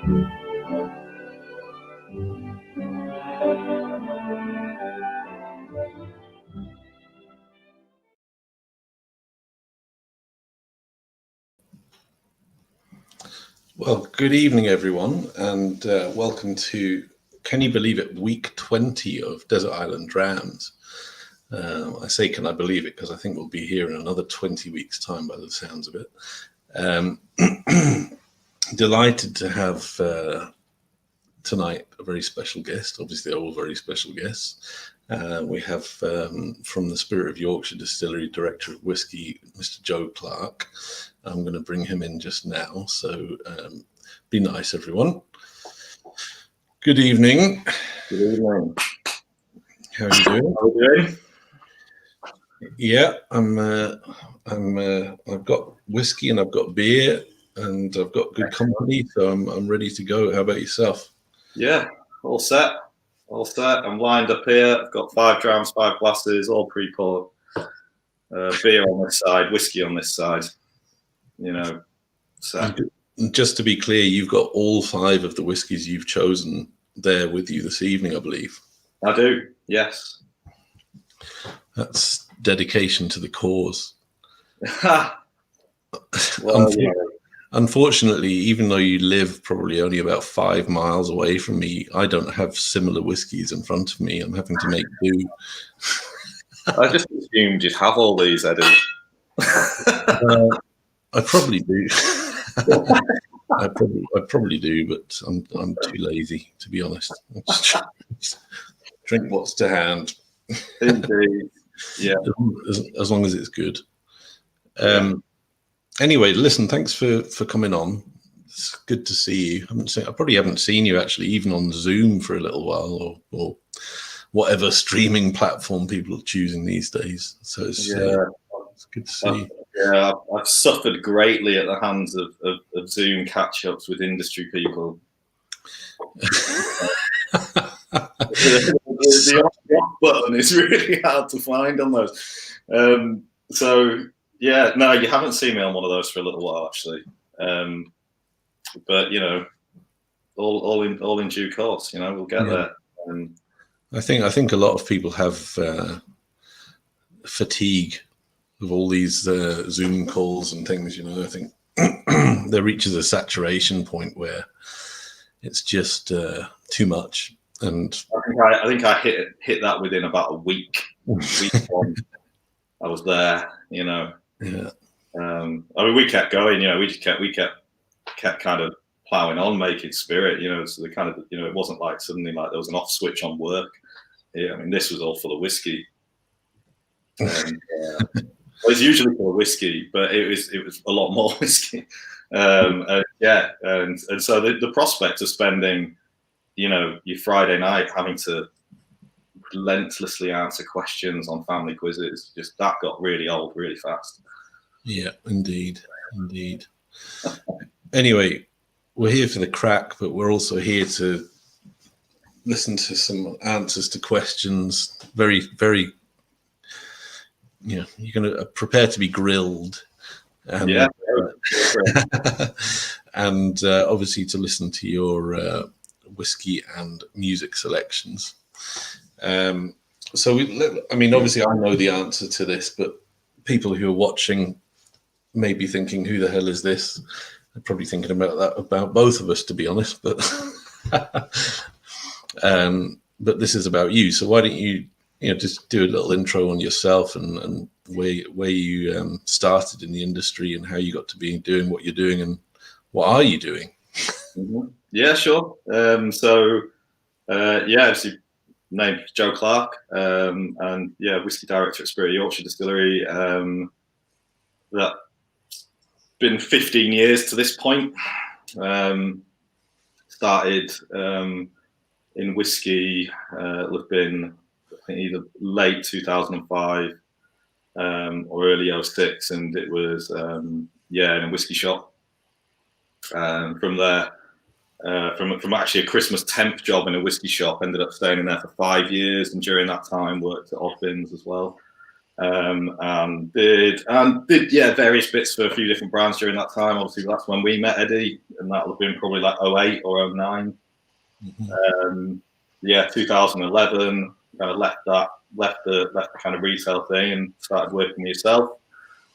Well, good evening, everyone, and welcome to, can you believe it, week 20 of Desert Island Drams. I say, can I believe it, because I think we'll be here in another 20 weeks' time by the sounds of it. Delighted to have tonight a very special guest. Obviously, they're all very special guests. We have from the Spirit of Yorkshire Distillery, Director of Whisky, Mr. Joe Clark. I'm going to bring him in just now. So be nice, everyone. Good evening. Good evening. How are you doing? How are you doing? Yeah, I've got whiskey and I've got beer and I've got good company, so I'm ready to go. How about yourself? Yeah, all set. All set. I'm lined up here. I've got 5 drams, 5 glasses, all pre-poured. Beer on this side, whiskey on this side. You know, set. Just to be clear, you've got all 5 of the whiskies you've chosen there with you this evening, I believe. I do, yes. That's dedication to the cause. Well, yeah. Unfortunately, even though you live probably only about 5 miles away from me, I don't have similar whiskies in front of me. I'm having to make do. I just assumed you'd have all these, Eddie. I probably do. I probably do, but I'm too lazy, to be honest. Just drink what's to hand. Indeed. Yeah. As long as it's good. Anyway, listen, thanks for coming on. It's good to see you. I probably haven't seen you actually, even on Zoom for a little while, or whatever streaming platform people are choosing these days. So it's good to see you. Yeah, I've suffered greatly at the hands of Zoom catch-ups with industry people. The off button is really hard to find on those. So yeah, no, you haven't seen me on one of those for a little while actually. But you know, all in due course. You know, we'll get there. I think a lot of people have fatigue of all these Zoom calls and things. You know, I think there reaches a saturation point where it's just too much. And I think I hit that within about a week. Week one, I was there. You know. Yeah. I mean, we kept going. You know, we kept kind of plowing on, making spirit. You know, so the kind of, you know, it wasn't like suddenly like there was an off switch on work. Yeah, I mean, this was all full of whiskey. And, it's usually full of whiskey, but it was a lot more whiskey. And so the prospect of spending, you know, your Friday night having to relentlessly answer questions on family quizzes, just that got really old really fast. Yeah, indeed. Anyway, we're here for the crack, but we're also here to listen to some answers to questions. Very, very, you know, you're going to prepare to be grilled. And, and obviously to listen to your whiskey and music selections. So, I mean, obviously I know the answer to this, but people who are watching may be thinking, who the hell is this? They're probably thinking about that about both of us, to be honest, but this is about you. So why don't you just do a little intro on yourself and where you started in the industry and how you got to be doing what you're doing and what are you doing? Yeah, sure. Obviously named Joe Clark, and whiskey director at Spirit of Yorkshire Distillery. That's been 15 years to this point. Started in whiskey, would have been I think either late 2005 or early 06, and it was in a whiskey shop. From there, from actually a Christmas temp job in a whiskey shop, ended up staying in there for 5 years, and during that time worked at Odd Bins as well. and did various bits for a few different brands during that time. Obviously, that's when we met Eddie, and that would have been probably like 08 or 09. 2011. Kind of left the kind of retail thing and started working with yourself.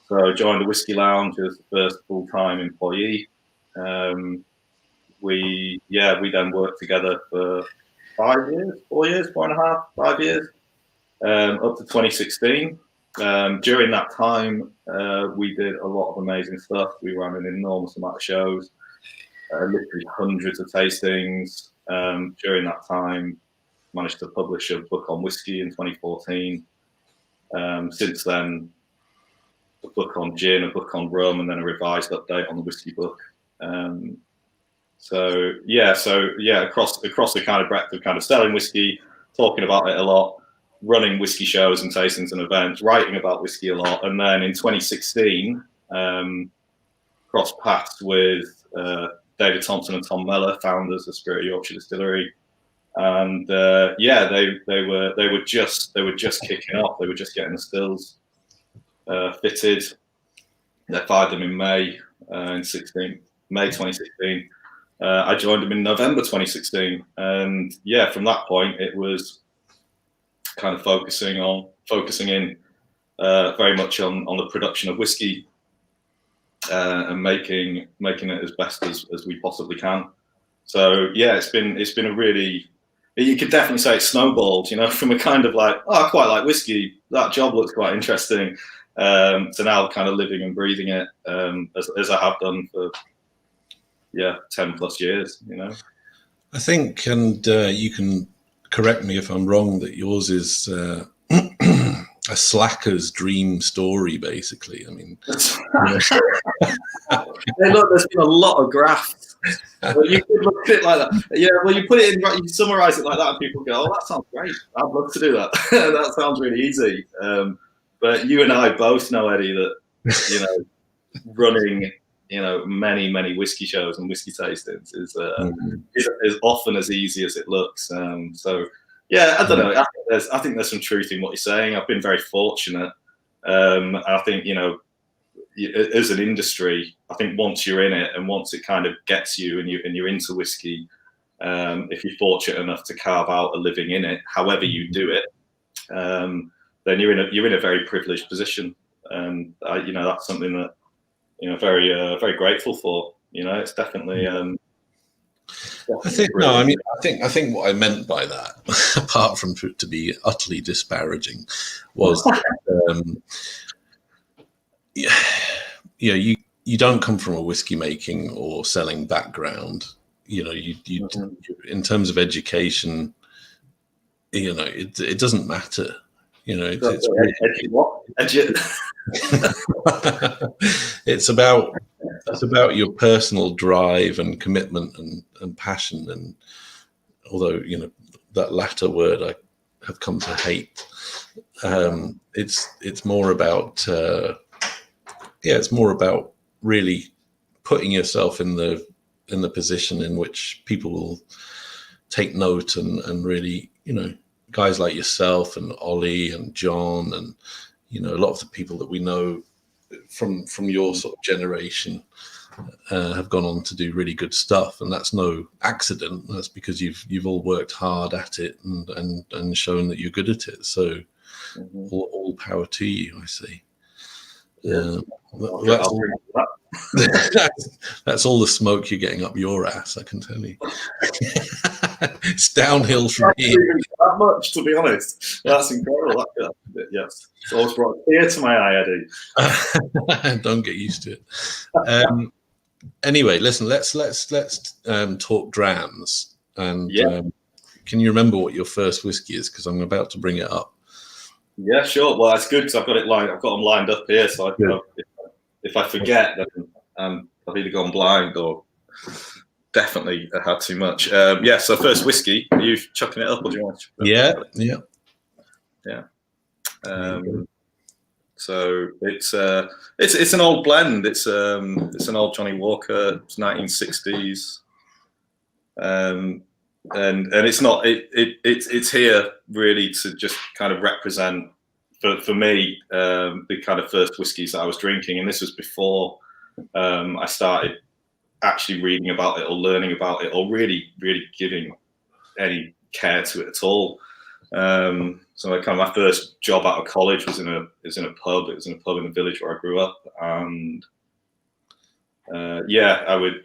So I joined the Whisky Lounge as the first full-time employee. We then worked together for 4 years, 4.5, 5 years, up to 2016. During that time, we did a lot of amazing stuff. We ran an enormous amount of shows, literally hundreds of tastings. During that time, managed to publish a book on whiskey in 2014. Since then, a book on gin, a book on rum, and then a revised update on the whiskey book. Across the kind of breadth of kind of selling whiskey, talking about it a lot, running whiskey shows and tastings and events, writing about whiskey a lot. And then in 2016, crossed paths with David Thompson and Tom Mellor, founders of Spirit of Yorkshire Distillery. And they were just kicking off. They were just getting the stills fitted. They fired them in May 2016. I joined them in November 2016, and from that point it was kind of focusing in very much on the production of whiskey and making it as best as we possibly can. So it's been a really, you could definitely say it snowballed, from a kind of like, I quite like whiskey, that job looks quite interesting, to now kind of living and breathing it, as I have done for 10 plus years. I think, and you can correct me if I'm wrong, that yours is a slacker's dream story, basically. I mean, hey, look, there's been a lot of graphs. Well, you could look at it like that. Yeah, well, you put it in, you summarize it like that, and people go, "Oh, that sounds great. I'd love to do that. That sounds really easy." But you and I both know, Eddie, that running many whiskey shows and whiskey tastings is often as easy as it looks. I don't know. I think there's some truth in what you're saying. I've been very fortunate. I think as an industry, I think once you're in it and once it kind of gets you and you're into whiskey, if you're fortunate enough to carve out a living in it, however you do it, then you're in a very privileged position, and that's something that very grateful for. It's definitely. I think what I meant by that, apart from to be utterly disparaging, was that, you don't come from a whiskey making or selling background. You in terms of education, it doesn't matter. It's about your personal drive and commitment and passion. And although that latter word I have come to hate, it's more about really putting yourself in the position in which people will take note and really guys like yourself and Ollie and John and a lot of the people that we know from your sort of generation have gone on to do really good stuff, and that's no accident. That's because you've all worked hard at it and shown that you're good at it. So all power to you, I say. That's all the smoke you're getting up your ass, I can tell you. It's downhill from here. That much, to be honest. That's incredible. Yes, it's always brought a tear to my eye, Eddie. Don't get used to it. Anyway, listen. Let's talk Drams. And can you remember what your first whiskey is? Because I'm about to bring it up. Yeah, sure. Well, that's good because I've got them lined up here. So if I forget, then I've either gone blind or definitely had too much. So first whiskey. Are you chucking it up, or do you want to? Yeah. So it's an old blend. It's an old Johnny Walker. It's 1960s. And it's not. It's here really to just kind of represent for me, the kind of first whiskies that I was drinking, and this was before I started actually reading about it or learning about it or really giving any care to it at all. So kind of my first job out of college was in a pub. It was in a pub in the village where I grew up, and I would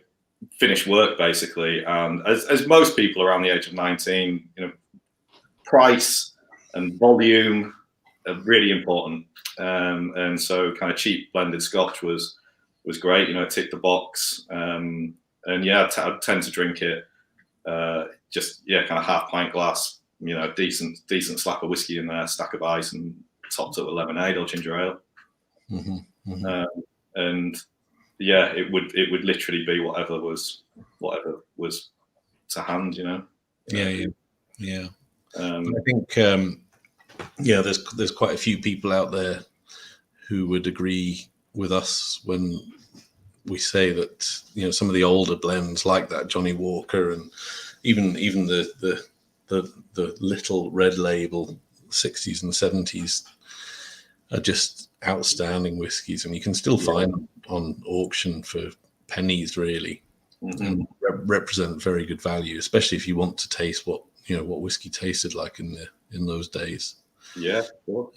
finish work basically, and as most people around the age of 19, price and volume are really important, and so kind of cheap blended Scotch was great. It ticked the box, and I tend to drink it kind of half pint glass. Decent slap of whiskey in there, stack of ice, and topped up with lemonade or ginger ale. And it would literally be whatever was to hand. Yeah. I think there's quite a few people out there who would agree with us when we say that some of the older blends like that Johnny Walker and even the little red label 60s and 70s are just outstanding whiskies, and you can still find them on auction for pennies really, and represent very good value, especially if you want to taste what whiskey tasted like in those days. Yeah, sure.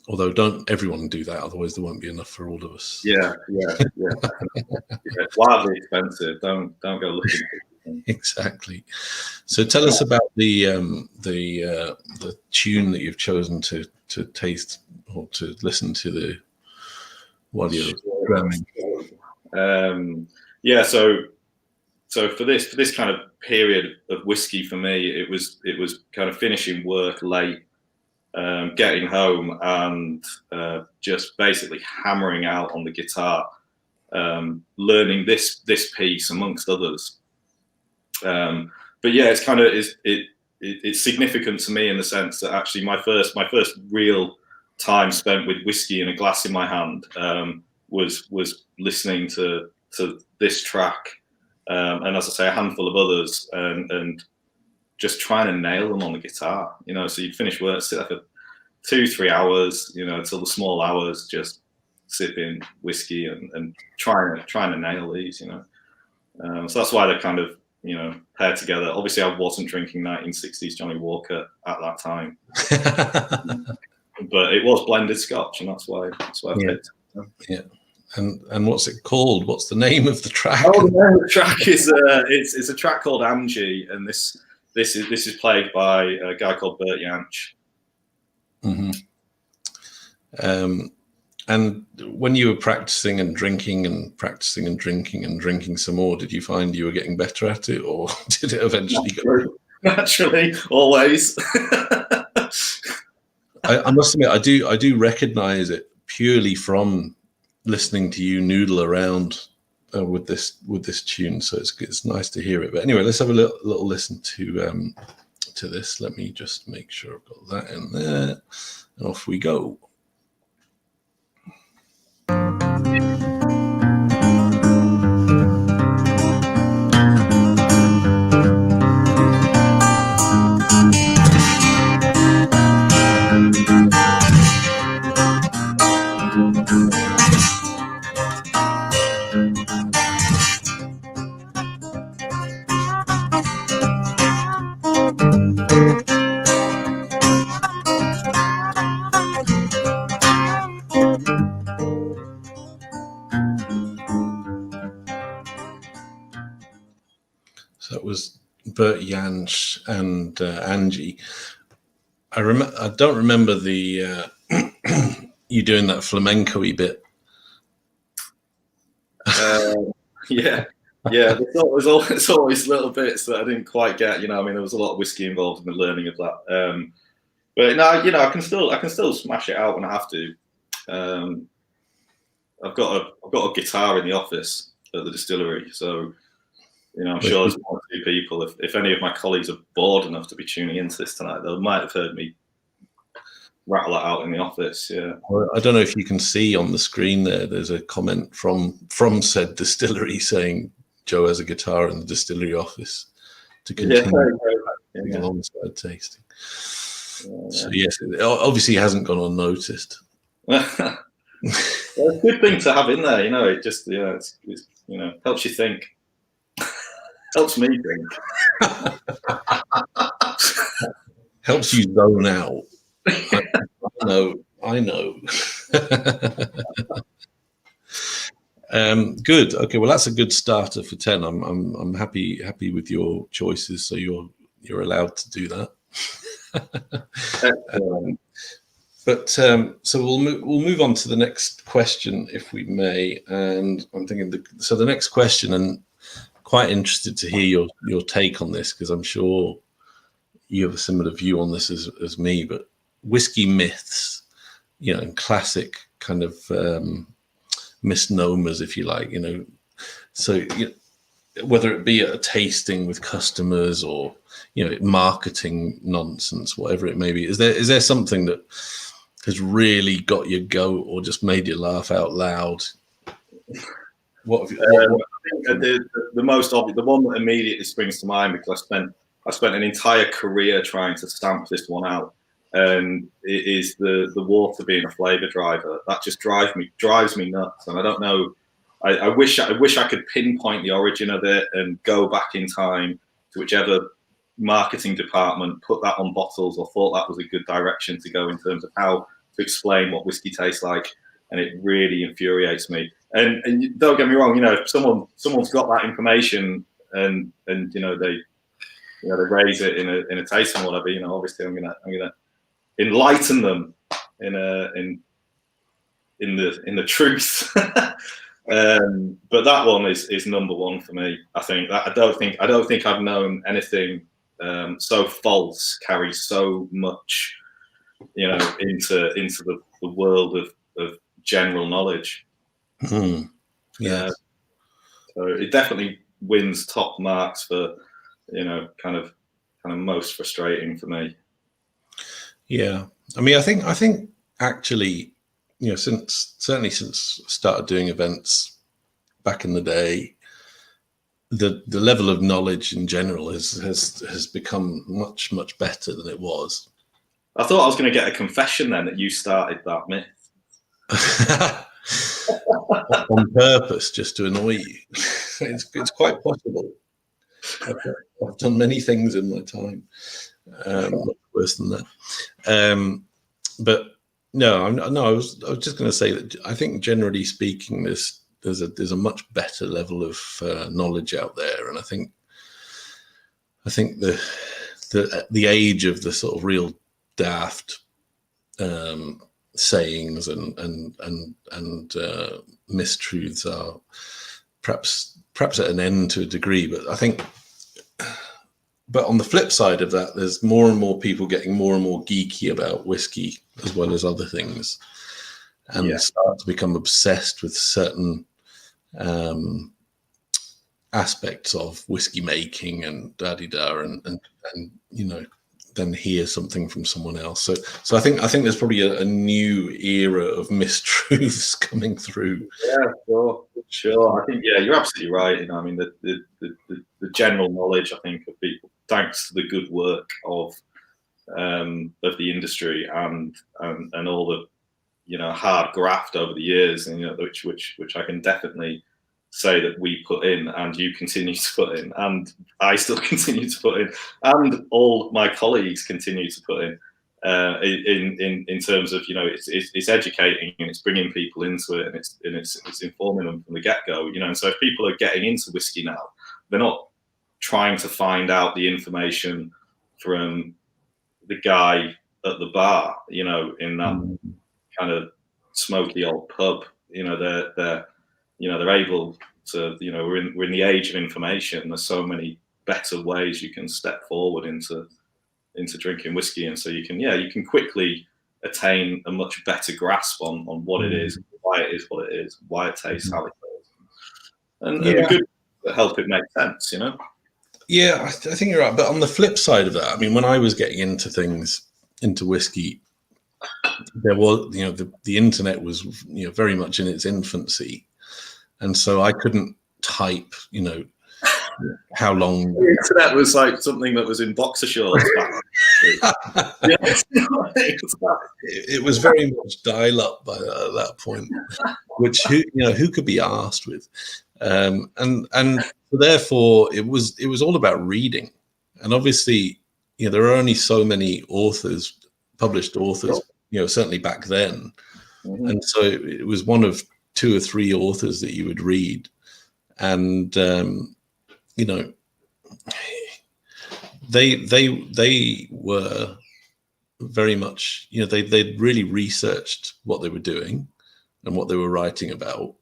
Although don't everyone do that, otherwise there won't be enough for all of us. Yeah. It's wildly expensive. Don't go looking. Exactly. So tell us about the tune that you've chosen to taste or to listen to while you're drumming. So for this kind of period of whiskey for me, it was kind of finishing work late, getting home, and just basically hammering out on the guitar, learning this piece amongst others. But it's kind of it's significant to me in the sense that actually my first real time spent with whiskey and a glass in my hand was listening to this track, and as I say, a handful of others, and just trying to nail them on the guitar. So you'd finish work, sit there for 2-3 hours, till the small hours, just sipping whiskey and trying to nail these. So that's why they're kind of paired together. Obviously, I wasn't drinking 1960s Johnny Walker at that time, but it was blended Scotch, and that's why I picked. Yeah. And what's it called? What's the name of the track? Oh, the name of the track is it's a track called Angie, and this is played by a guy called Bert Jansch. And when you were practicing and drinking and practicing and drinking and drinking some more, did you find you were getting better at it, or did it eventually go? Naturally, always. I must admit, I do recognize it purely from listening to you noodle around with this tune. So it's nice to hear it. But anyway, let's have a little listen to this. Let me just make sure I've got that in there, and off we go. So it was Bert Jansch and Angie. I don't remember the you doing that flamenco-y bit. It's always little bits that I didn't quite get. There was a lot of whiskey involved in the learning of that. But no, I can still smash it out when I have to. I've got a guitar in the office at the distillery, so I'm sure there's 1 or 2 people. If any of my colleagues are bored enough to be tuning into this tonight, they might have heard me rattle that out in the office. Yeah. Well, I don't know if you can see on the screen there. There's a comment from said distillery saying Joe has a guitar in the distillery office to continue alongside tasting. So yes, it obviously hasn't gone unnoticed. Well, it's a good thing to have in there, you know. It just, it's you know, helps you think. Helps me think. Helps you zone out. I know. Good. Okay. Well, that's a good starter for 10. I'm happy with your choices. So you're allowed to do that. So we'll move on to the next question, if we may. And I'm thinking, the next question, and quite interested to hear your take on this, because I'm sure you have a similar view on this as me. But whiskey myths, you know, and classic kind of misnomers, if you like, you know. So you know, whether it be a tasting with customers or, you know, marketing nonsense, whatever it may be, is there something that has really got you go or just made you laugh out loud? What have you? I think the most obvious, the one that immediately springs to mind, because I spent an entire career trying to stamp this one out, and it is the water being a flavour driver. That just drives me nuts, and I don't know. I wish I could pinpoint the origin of it and go back in time to whichever marketing department put that on bottles or thought that was a good direction to go in terms of how to explain what whiskey tastes like, and it really infuriates me. And don't get me wrong, you know, if someone's got that information and you know they raise it in a tasting or whatever, you know, obviously I'm gonna enlighten them in the truth. But that one is number one for me. I think that I don't think I've known anything so false, carries so much, you know, into the world of general knowledge. Yeah. So it definitely wins top marks for, you know, kind of most frustrating for me. Yeah. I mean, I think actually, you know, since I started doing events back in the day, the level of knowledge in general has become much better than it was. I thought I was going to get a confession then that you started that myth. On purpose, just to annoy you. It's quite possible. I've done many things in my time, much worse than that. But no, I was just going to say that I think generally speaking, there's a much better level of knowledge out there, and I think the age of the sort of real daft sayings and mistruths are perhaps at an end to a degree. But on the flip side of that, there's more and more people getting more and more geeky about whiskey as well as other things, and start to become obsessed with certain aspects of whiskey making and da-di-da, and you know, then hear something from someone else. So I think there's probably a new era of mistruths coming through. Yeah, sure. I think you're absolutely right. You know, I mean, the general knowledge, I think, of people, thanks to the good work of the industry and all the, you know, hard graft over the years, and you know, which I can definitely say that we put in, and you continue to put in, and I still continue to put in, and all my colleagues continue to put in terms of, you know, it's educating and it's bringing people into it, and it's informing them from the get-go, you know. And so if people are getting into whiskey now, they're not trying to find out the information from the guy at the bar, you know, in that kind of smoky old pub. You know, they're able to, you know, we're in the age of information. There's so many better ways you can step forward into drinking whiskey, and so you can quickly attain a much better grasp on what it is, why it is what it is, why it tastes how it tastes, and the good help it make sense, you know. Yeah, I think you're right. But on the flip side of that, I mean, when I was getting into whiskey, there was, you know, the internet was, you know, very much in its infancy, and so I couldn't type, you know, how long the internet was like something that was in boxer shorts back. it was very much dial up by that point, which who could be asked with, and therefore it was all about reading, and obviously there are only so many published authors, certainly back then, and so it was one of 2 or 3 authors that you would read, and they were very much, they'd really researched what they were doing and what they were writing about.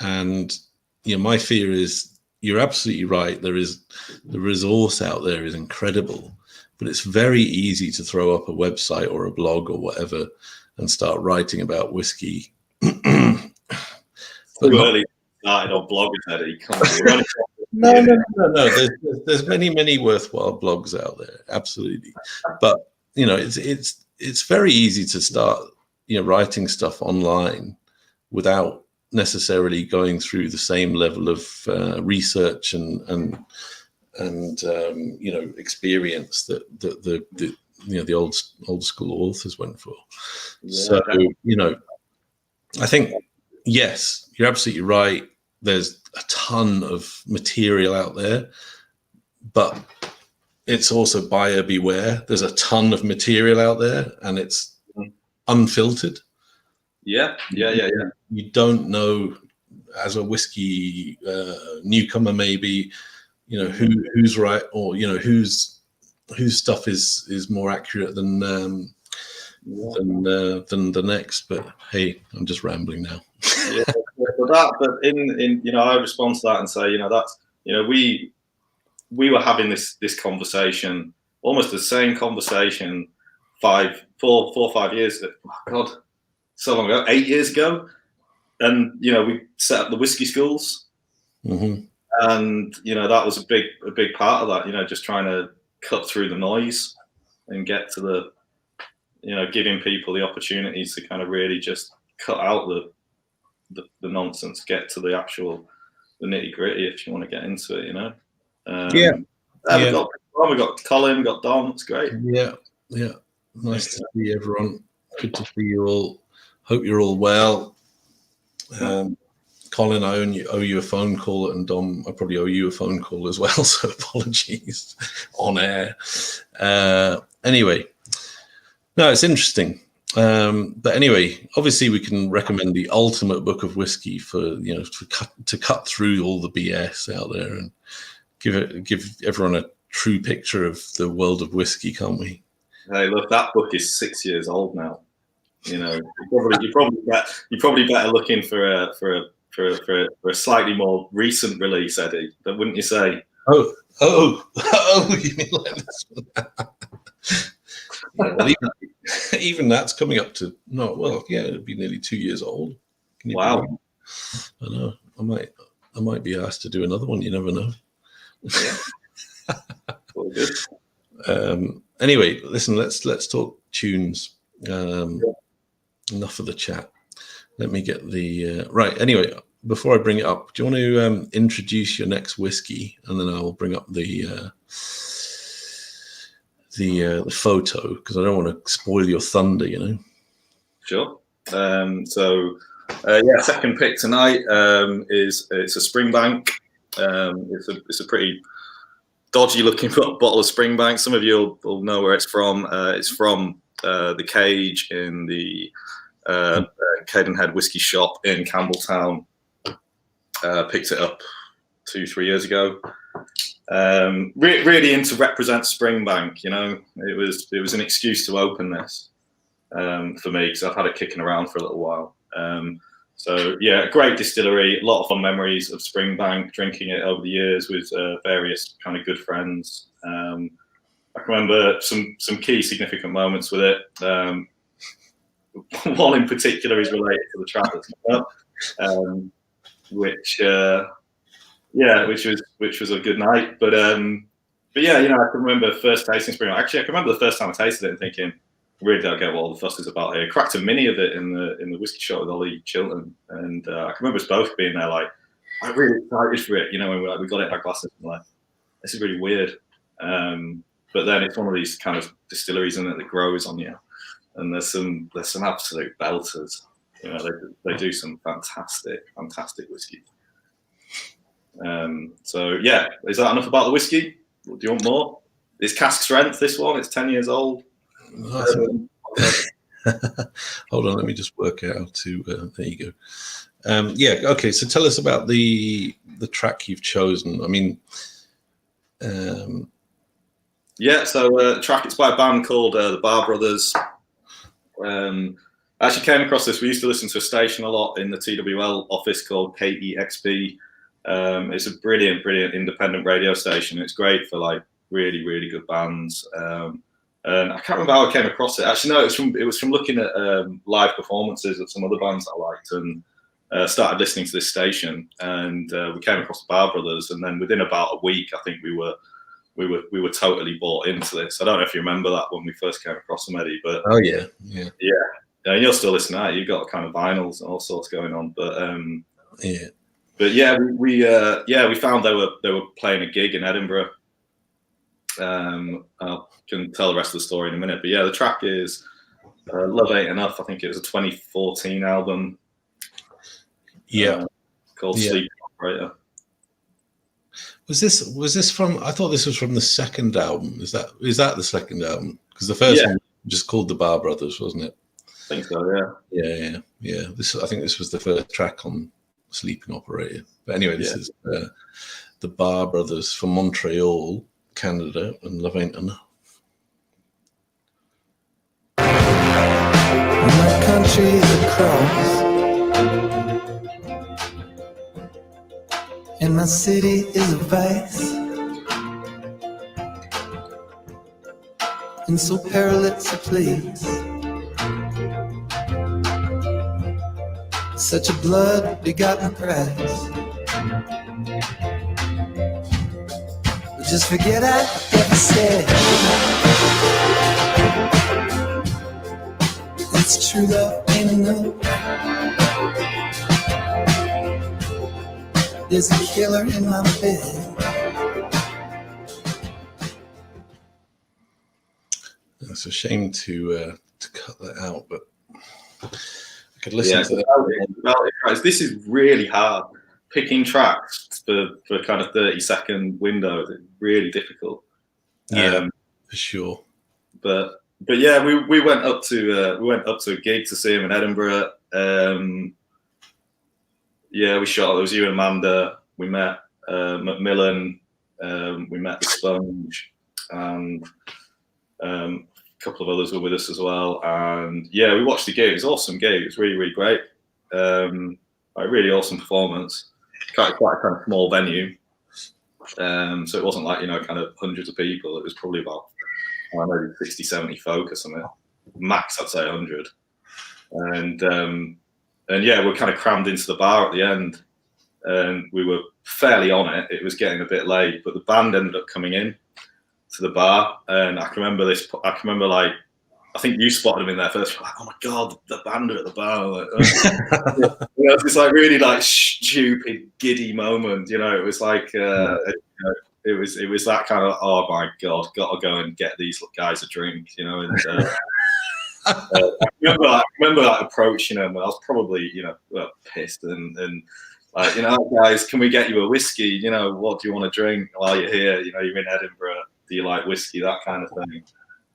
And my fear is, you're absolutely right, the resource out there is incredible, but it's very easy to throw up a website or a blog or whatever and start writing about whiskey. Too early started on blogging, Eddie. Come on, No. There's many worthwhile blogs out there, absolutely. But it's very easy to start writing stuff online without necessarily going through the same level of research and experience that the old school authors went for. So I think, yes, you're absolutely right. There's a ton of material out there, but it's also buyer beware. There's a ton of material out there, and it's unfiltered. Yeah. You don't know, as a whiskey newcomer, maybe, who's right, or whose stuff is more accurate than the next. But hey, I'm just rambling now. But in I respond to that and say, that's we were having this conversation, almost the same conversation 4 or 5 years ago. Oh God, so long ago, 8 years ago, and we set up the whiskey schools, and that was a big part of that. Just trying to cut through the noise and get to the giving people the opportunities to kind of really just cut out the nonsense, get to the actual nitty gritty if you want to get into it. We got Colin, we got Dom. It's great. Yeah. Nice to see everyone. Good to see you all. Hope you're all well. Colin, I owe you a phone call, and Dom, I probably owe you a phone call as well. So apologies on air. Anyway, no, it's interesting. But anyway, obviously we can recommend the ultimate book of whiskey for to cut through all the BS out there and give everyone a true picture of the world of whiskey, can't we? Hey, look, that book is 6 years old now. You're probably better looking for a slightly more recent release, Eddie. But wouldn't you say? Oh, you mean like this one? Well, even that's coming up to it'd be nearly 2 years old. Wow. I know. I might be asked to do another one. You never know. Yeah. All good. Anyway, listen. Let's talk tunes. Enough of the chat. Let me get the right. Anyway, before I bring it up, do you want to introduce your next whiskey, and then I'll bring up the photo, because I don't want to spoil your thunder. Sure. Second pick tonight it's a Springbank. It's a pretty dodgy looking bottle of Springbank. Some of you will know where it's from. It's from the Cage in the Cadenhead Whiskey Shop in Campbelltown. Picked it up 2-3 years ago. Really into represent Springbank. It was an excuse to open this for me, because I've had it kicking around for a little while. Great distillery, a lot of fun memories of Springbank, drinking it over the years with various kind of good friends. I can remember some key significant moments with it. One in particular is related to the trap that's come up, which was a good night. But I can remember first tasting Springbank. Actually, I can remember the first time I tasted it and thinking, really don't get what all the fuss is about here. Cracked a mini of it in the whiskey shop with Ollie Chilton, and I can remember us both being there like, I'm really excited for it. You know, when we got it in our glasses, I'm like, this is really weird. But then it's one of these kind of distilleries, isn't it, that grows on you. And there's some absolute belters. You know, they do some fantastic whiskey. So yeah, is that enough about the whiskey? Do you want more? It's cask strength. This one, it's 10 years old. Hold on, let me just work out how to. There you go. Yeah, okay. So tell us about the track you've chosen. I mean, yeah. So track, it's by a band called the Bar Brothers. I actually came across this. We used to listen to a station a lot in the TWL office called KEXP. It's a brilliant independent radio station. It's great for like really good bands. And I can't remember how I came across it. Actually, no, it was from looking at live performances of some other bands that I liked, and started listening to this station. And we came across the Bar Brothers, and then within about a week, I think we were totally bought into this. I don't know if you remember that when we first came across them, Eddie. But oh yeah. And you're still listening to that. You've got kind of vinyls and all sorts going on. But yeah. But yeah, we found they were playing a gig in Edinburgh. I can tell the rest of the story in a minute. But yeah, the track is Love Ain't Enough. I think it was a 2014 album. Yeah. Called Sleep Operator. Was this from? I thought this was from the second album. Is that the second album? Because the first one was just called the Bar Brothers, wasn't it? I think so. Yeah. Yeah. I think this was the first track on Sleeping Operator. But anyway, this is the Bar Brothers from Montreal, Canada, and Love Ain't Enough. My country's across, and my city is a vice, and so perilous a place, such a blood-begotten price. But just forget I ever said it's true love ain't enough. There's a killer in my bed. It's a shame to cut that out, but I could listen to that. This is really hard. Picking tracks for kind of 30-second windows is really difficult. Yeah, for sure. But yeah, we went up to a gig to see him in Edinburgh. Yeah, we shot. It was you and Amanda. We met Macmillan. We met the Sponge, and a couple of others were with us as well. And yeah, we watched the gig. It was an awesome gig. It was really great. A really awesome performance. Quite a kind of small venue, so it wasn't like kind of hundreds of people. It was probably about maybe 60, 70 folk or something. Max, I'd say 100. And yeah, we're kind of crammed into the bar at the end, and we were fairly on it. It was getting a bit late, but the band ended up coming in to the bar, and I can remember like, I think you spotted them in there first. You're like, oh my god, the band are at the bar. Like, it's this like really like stupid, giddy moment. It was like it was that kind of, oh my god, got to go and get these guys a drink. And I remember that approach. When I was probably pissed and like, guys, can we get you a whiskey? What do you want to drink while you're here? You're in Edinburgh. Do you like whiskey? That kind of thing.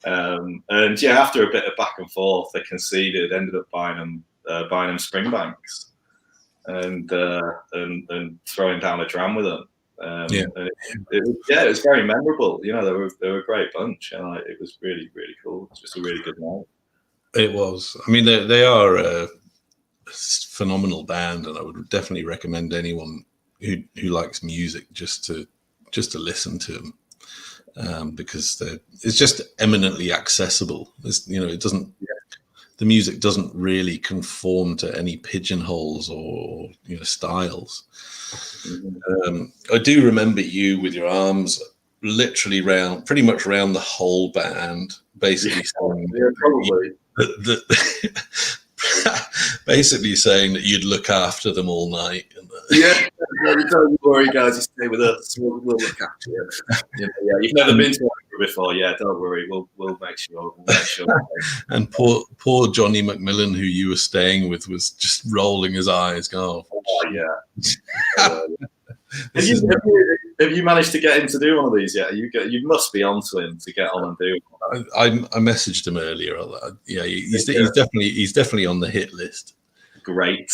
And yeah, after a bit of back and forth, they conceded, ended up buying them Springbanks, and throwing down a dram with them. And it was very memorable. They were a great bunch, and it was really cool. It was just a really good night. It was. I mean, they are a phenomenal band, and I would definitely recommend anyone who likes music just to listen to them. Because it's just eminently accessible. It doesn't. The music doesn't really conform to any pigeonholes or styles. Mm-hmm. I do remember you with your arms literally pretty much round the whole band, basically. Probably. basically saying that you'd look after them all night. Yeah, don't worry, guys. You stay with us. We'll look after you. Yeah, you've never been to Yorkshire before. Yeah, don't worry. We'll make sure. And poor Johnny McMillan, who you were staying with, was just rolling his eyes. Going, oh yeah. Have you managed to get him to do one of these yet? You must be onto him to get on and do one. I messaged him earlier. Yeah, he's definitely on the hit list. Great.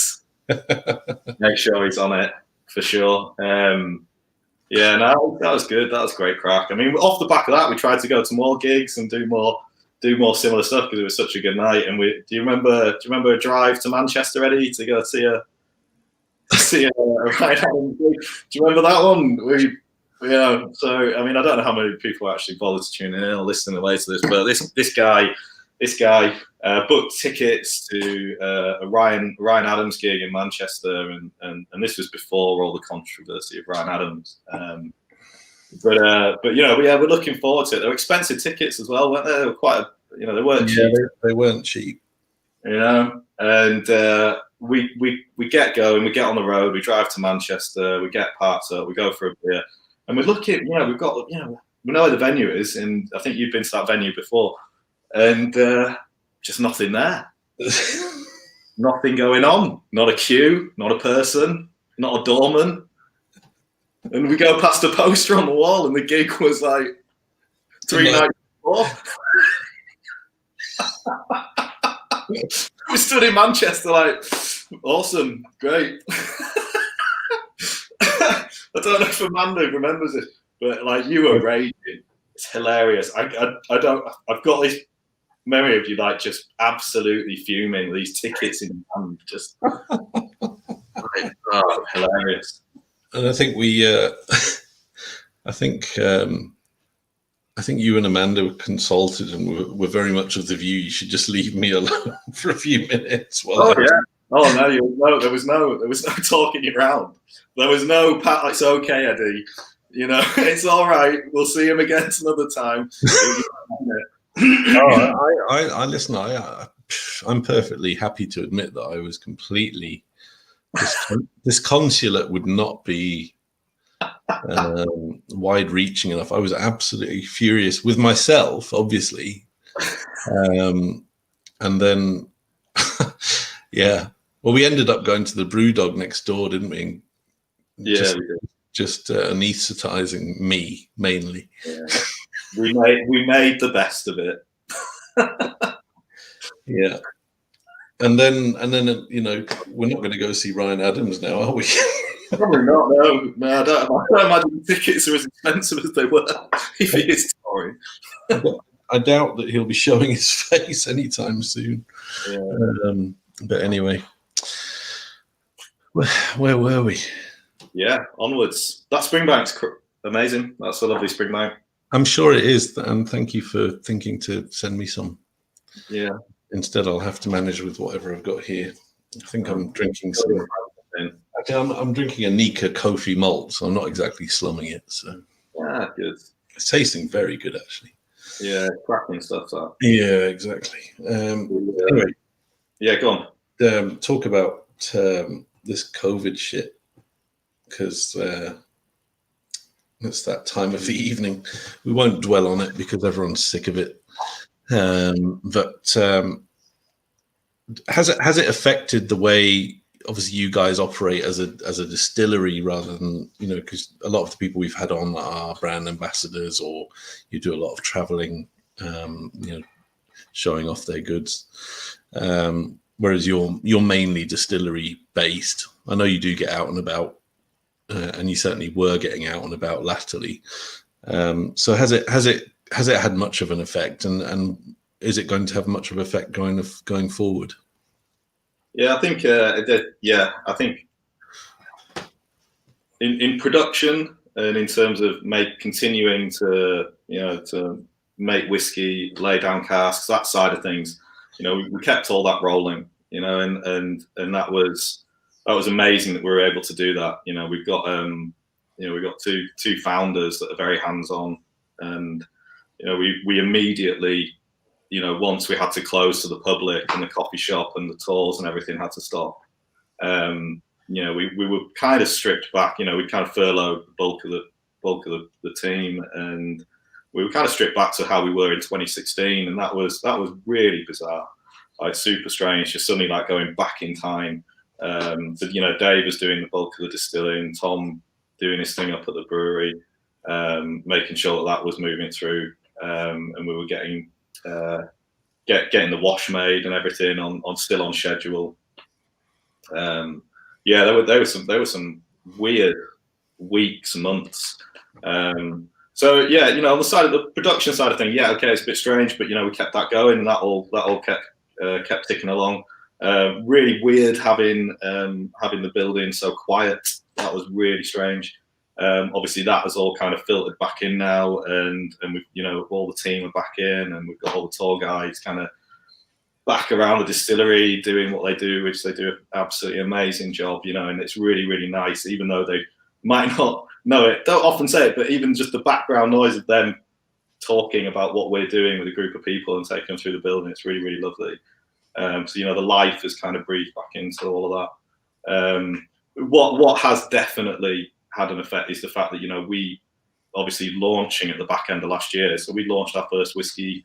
Make sure he's on it for sure. Yeah, no, that was good. That was great crack. I mean, off the back of that, we tried to go to more gigs and do more similar stuff because it was such a good night. And do you remember a drive to Manchester, Eddie, to go see a Ryan Adams gig? Do you remember that one? So I mean, I don't know how many people actually bothered to tune in or listen away to this, but this guy booked tickets to a Ryan Adams gig in Manchester, and this was before all the controversy of Ryan Adams. But we're looking forward to it. They're expensive tickets as well, weren't they? They were they weren't cheap. They weren't cheap. And we get going, we get on the road, we drive to Manchester, we get parked up, we go for a beer, and we're looking. We know where the venue is, and I think you've been to that venue before. And just nothing there. Nothing going on. Not a queue, not a person, not a doorman. And we go past a poster on the wall, and the gig was like 3 nights before. We stood in Manchester like, awesome, great. I don't know if Amanda remembers it, but like you were raging. It's hilarious. I've got this memory of you like just absolutely fuming with these tickets in your hand, just like, hilarious. And I think I think you and Amanda were consulted and were very much of the view you should just leave me alone for a few minutes. There was no talking you around. There was no Pat. It's okay, Eddie. It's all right. We'll see him again another time. Listen. I'm perfectly happy to admit that I was completely disconsolate would not be wide-reaching enough. I was absolutely furious with myself, obviously, and then yeah. Well, we ended up going to the Brewdog next door, didn't we? Yeah, just anaesthetizing me mainly. Yeah. We made the best of it. Yeah. And then we're not going to go see Ryan Adams now, are we? Probably not. No, I don't imagine tickets are as expensive as they were if he is touring. I doubt that he'll be showing his face anytime soon. Yeah. But anyway, where were we? Yeah, onwards. That Springbank's amazing. That's a lovely Springbank. I'm sure it is, and thank you for thinking to send me some. Yeah. Instead, I'll have to manage with whatever I've got here. I think I'm drinking some. I'm drinking a Nika Kofi malt, so I'm not exactly slumming it. So. Yeah, good. It's tasting very good, actually. Yeah, cracking stuff. That. Yeah, exactly. Anyway. Yeah, go on. Talk about this COVID shit, because it's that time of the evening. We won't dwell on it because everyone's sick of it. But has it affected the way, obviously, you guys operate as a distillery rather than, because a lot of the people we've had on are brand ambassadors, or you do a lot of traveling, showing off their goods. Whereas you're mainly distillery based. I know you do get out and about, and you certainly were getting out and about latterly. So has it had much of an effect, and is it going to have much of an effect going forward? Yeah, I think it did. Yeah, I think in production and in terms of continuing to make whiskey, lay down casks, that side of things, we kept all that rolling, and that was amazing that we were able to do that. We've got we've got two founders that are very hands-on, and we immediately you know, once we had to close to the public and the coffee shop and the tours and everything had to stop, you know, we were kind of stripped back. You know, we kind of furloughed the bulk of the team, and we were kind of stripped back to how we were in 2016, and that was really bizarre, like super strange. Just suddenly like going back in time. So, you know, Dave was doing the bulk of the distilling, Tom doing his thing up at the brewery, making sure that was moving through, and we were getting the wash made and everything still on schedule. Yeah, there were some weird weeks, months. So yeah, you know, on the side of the production side of things, yeah, okay, it's a bit strange, but you know, we kept that going, and that all kept ticking along. Really weird having the building so quiet. That was really strange. Obviously, that has all kind of filtered back in now, and we, you know, all the team are back in, and we've got all the tour guides kind of back around the distillery doing what they do, which they do an absolutely amazing job, you know, and it's really, really nice, even though they might not know it, don't often say it, but even just the background noise of them talking about what we're doing with a group of people and taking them through the building, it's really, really lovely. So, you know, the life has kind of breathed back into all of that. What has definitely had an effect is the fact that, you know, we obviously launching at the back end of last year. So we launched our first whiskey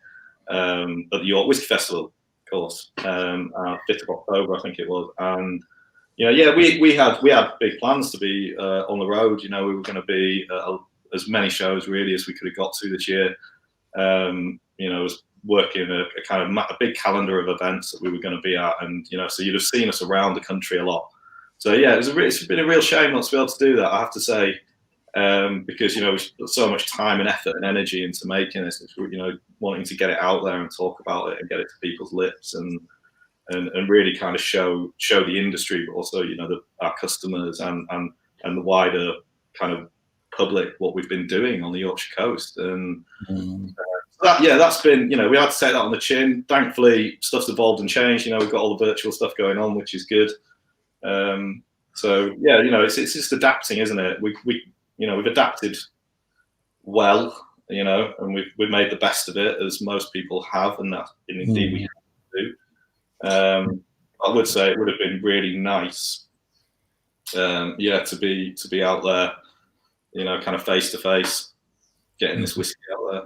at the York Whisky Festival, of course, 5th of October, I think it was. And, you know, yeah, we had big plans to be on the road. You know, we were going to be as many shows really as we could have got to this year. You know, was working a kind of a big calendar of events that we were going to be at, and you know, so you'd have seen us around the country a lot. So yeah, it's been a real shame not to be able to do that, I have to say, because you know, we put so much time and effort and energy into making this. You know, wanting to get it out there and talk about it and get it to people's lips and really kind of show the industry, but also, you know, our customers and the wider kind of public what we've been doing on the Yorkshire coast. And that's been, you know, we had to take that on the chin. Thankfully, stuff's evolved and changed. You know, we've got all the virtual stuff going on, which is good. So yeah, you know, it's just adapting, isn't it? We you know, we've adapted well, you know, and we've made the best of it, as most people have, and that indeed we have to do. I would say it would have been really nice, yeah, to be out there, you know, kind of face to face, getting this whiskey out there.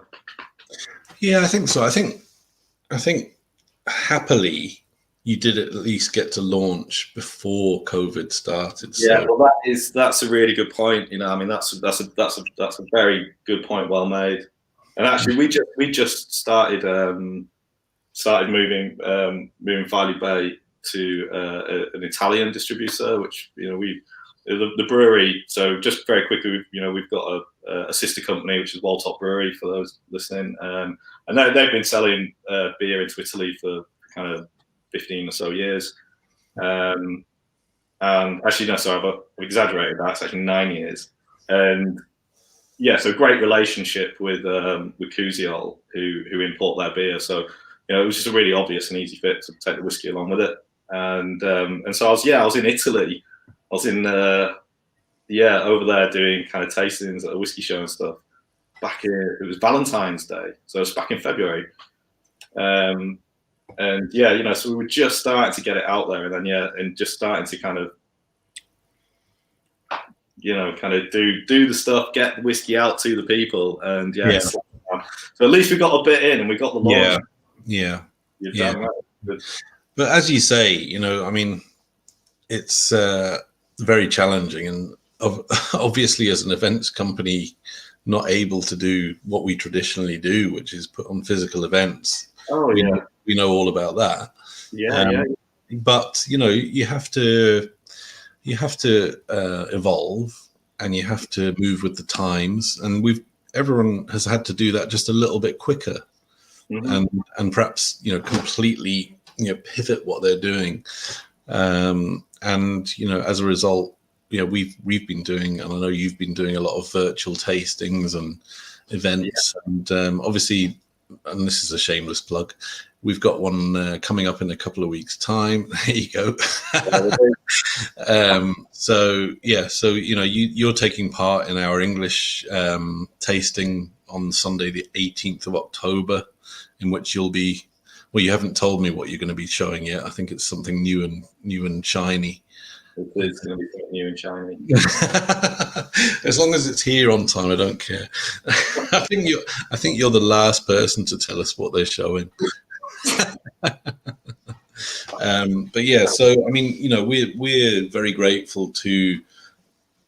Yeah, I think so. I think happily you did at least get to launch before COVID started. So. Yeah, well, that's a really good point. You know, I mean, that's a very good point, well made. And actually, we just started moving Filey Bay to an Italian distributor, which, you know, the brewery. So just very quickly, you know, we've got a sister company, which is Waltop Brewery, for those listening, and they've been selling beer into Italy for kind of 15 or so years. And actually, no, sorry, I've exaggerated that. It's actually 9 years. And yeah, so great relationship with Cusiol, who import their beer. So, you know, it was just a really obvious and easy fit to take the whiskey along with it. And so I was in Italy. I was in over there doing kind of tastings at a whiskey show and stuff. It was Valentine's Day, so it was back in February. And yeah, you know, so we were just starting to get it out there, and then and just starting to kind of, you know, kind of do the stuff, get the whiskey out to the people, and so at least we got a bit in, and we got the launch. Yeah. Right. But as you say, you know, I mean, it's very challenging, and obviously, as an events company, not able to do what we traditionally do, which is put on physical events. Oh yeah. We know all about that. Yeah. But you know, you have to evolve, and you have to move with the times, and everyone has had to do that just a little bit quicker, and perhaps, you know, completely, you know, pivot what they're doing, and you know, as a result, you know, we've been doing, and I know you've been doing, a lot of virtual tastings and events, and obviously, and this is a shameless plug, we've got one coming up in a couple of weeks' time. There you go. So you're taking part in our English tasting on Sunday, the 18th of October, in which you'll be. Well, you haven't told me what you're going to be showing yet. I think it's something new and shiny. It's going to be something new and shiny. As long as it's here on time, I don't care. I think you're the last person to tell us what they're showing. But yeah, so I mean, we're very grateful to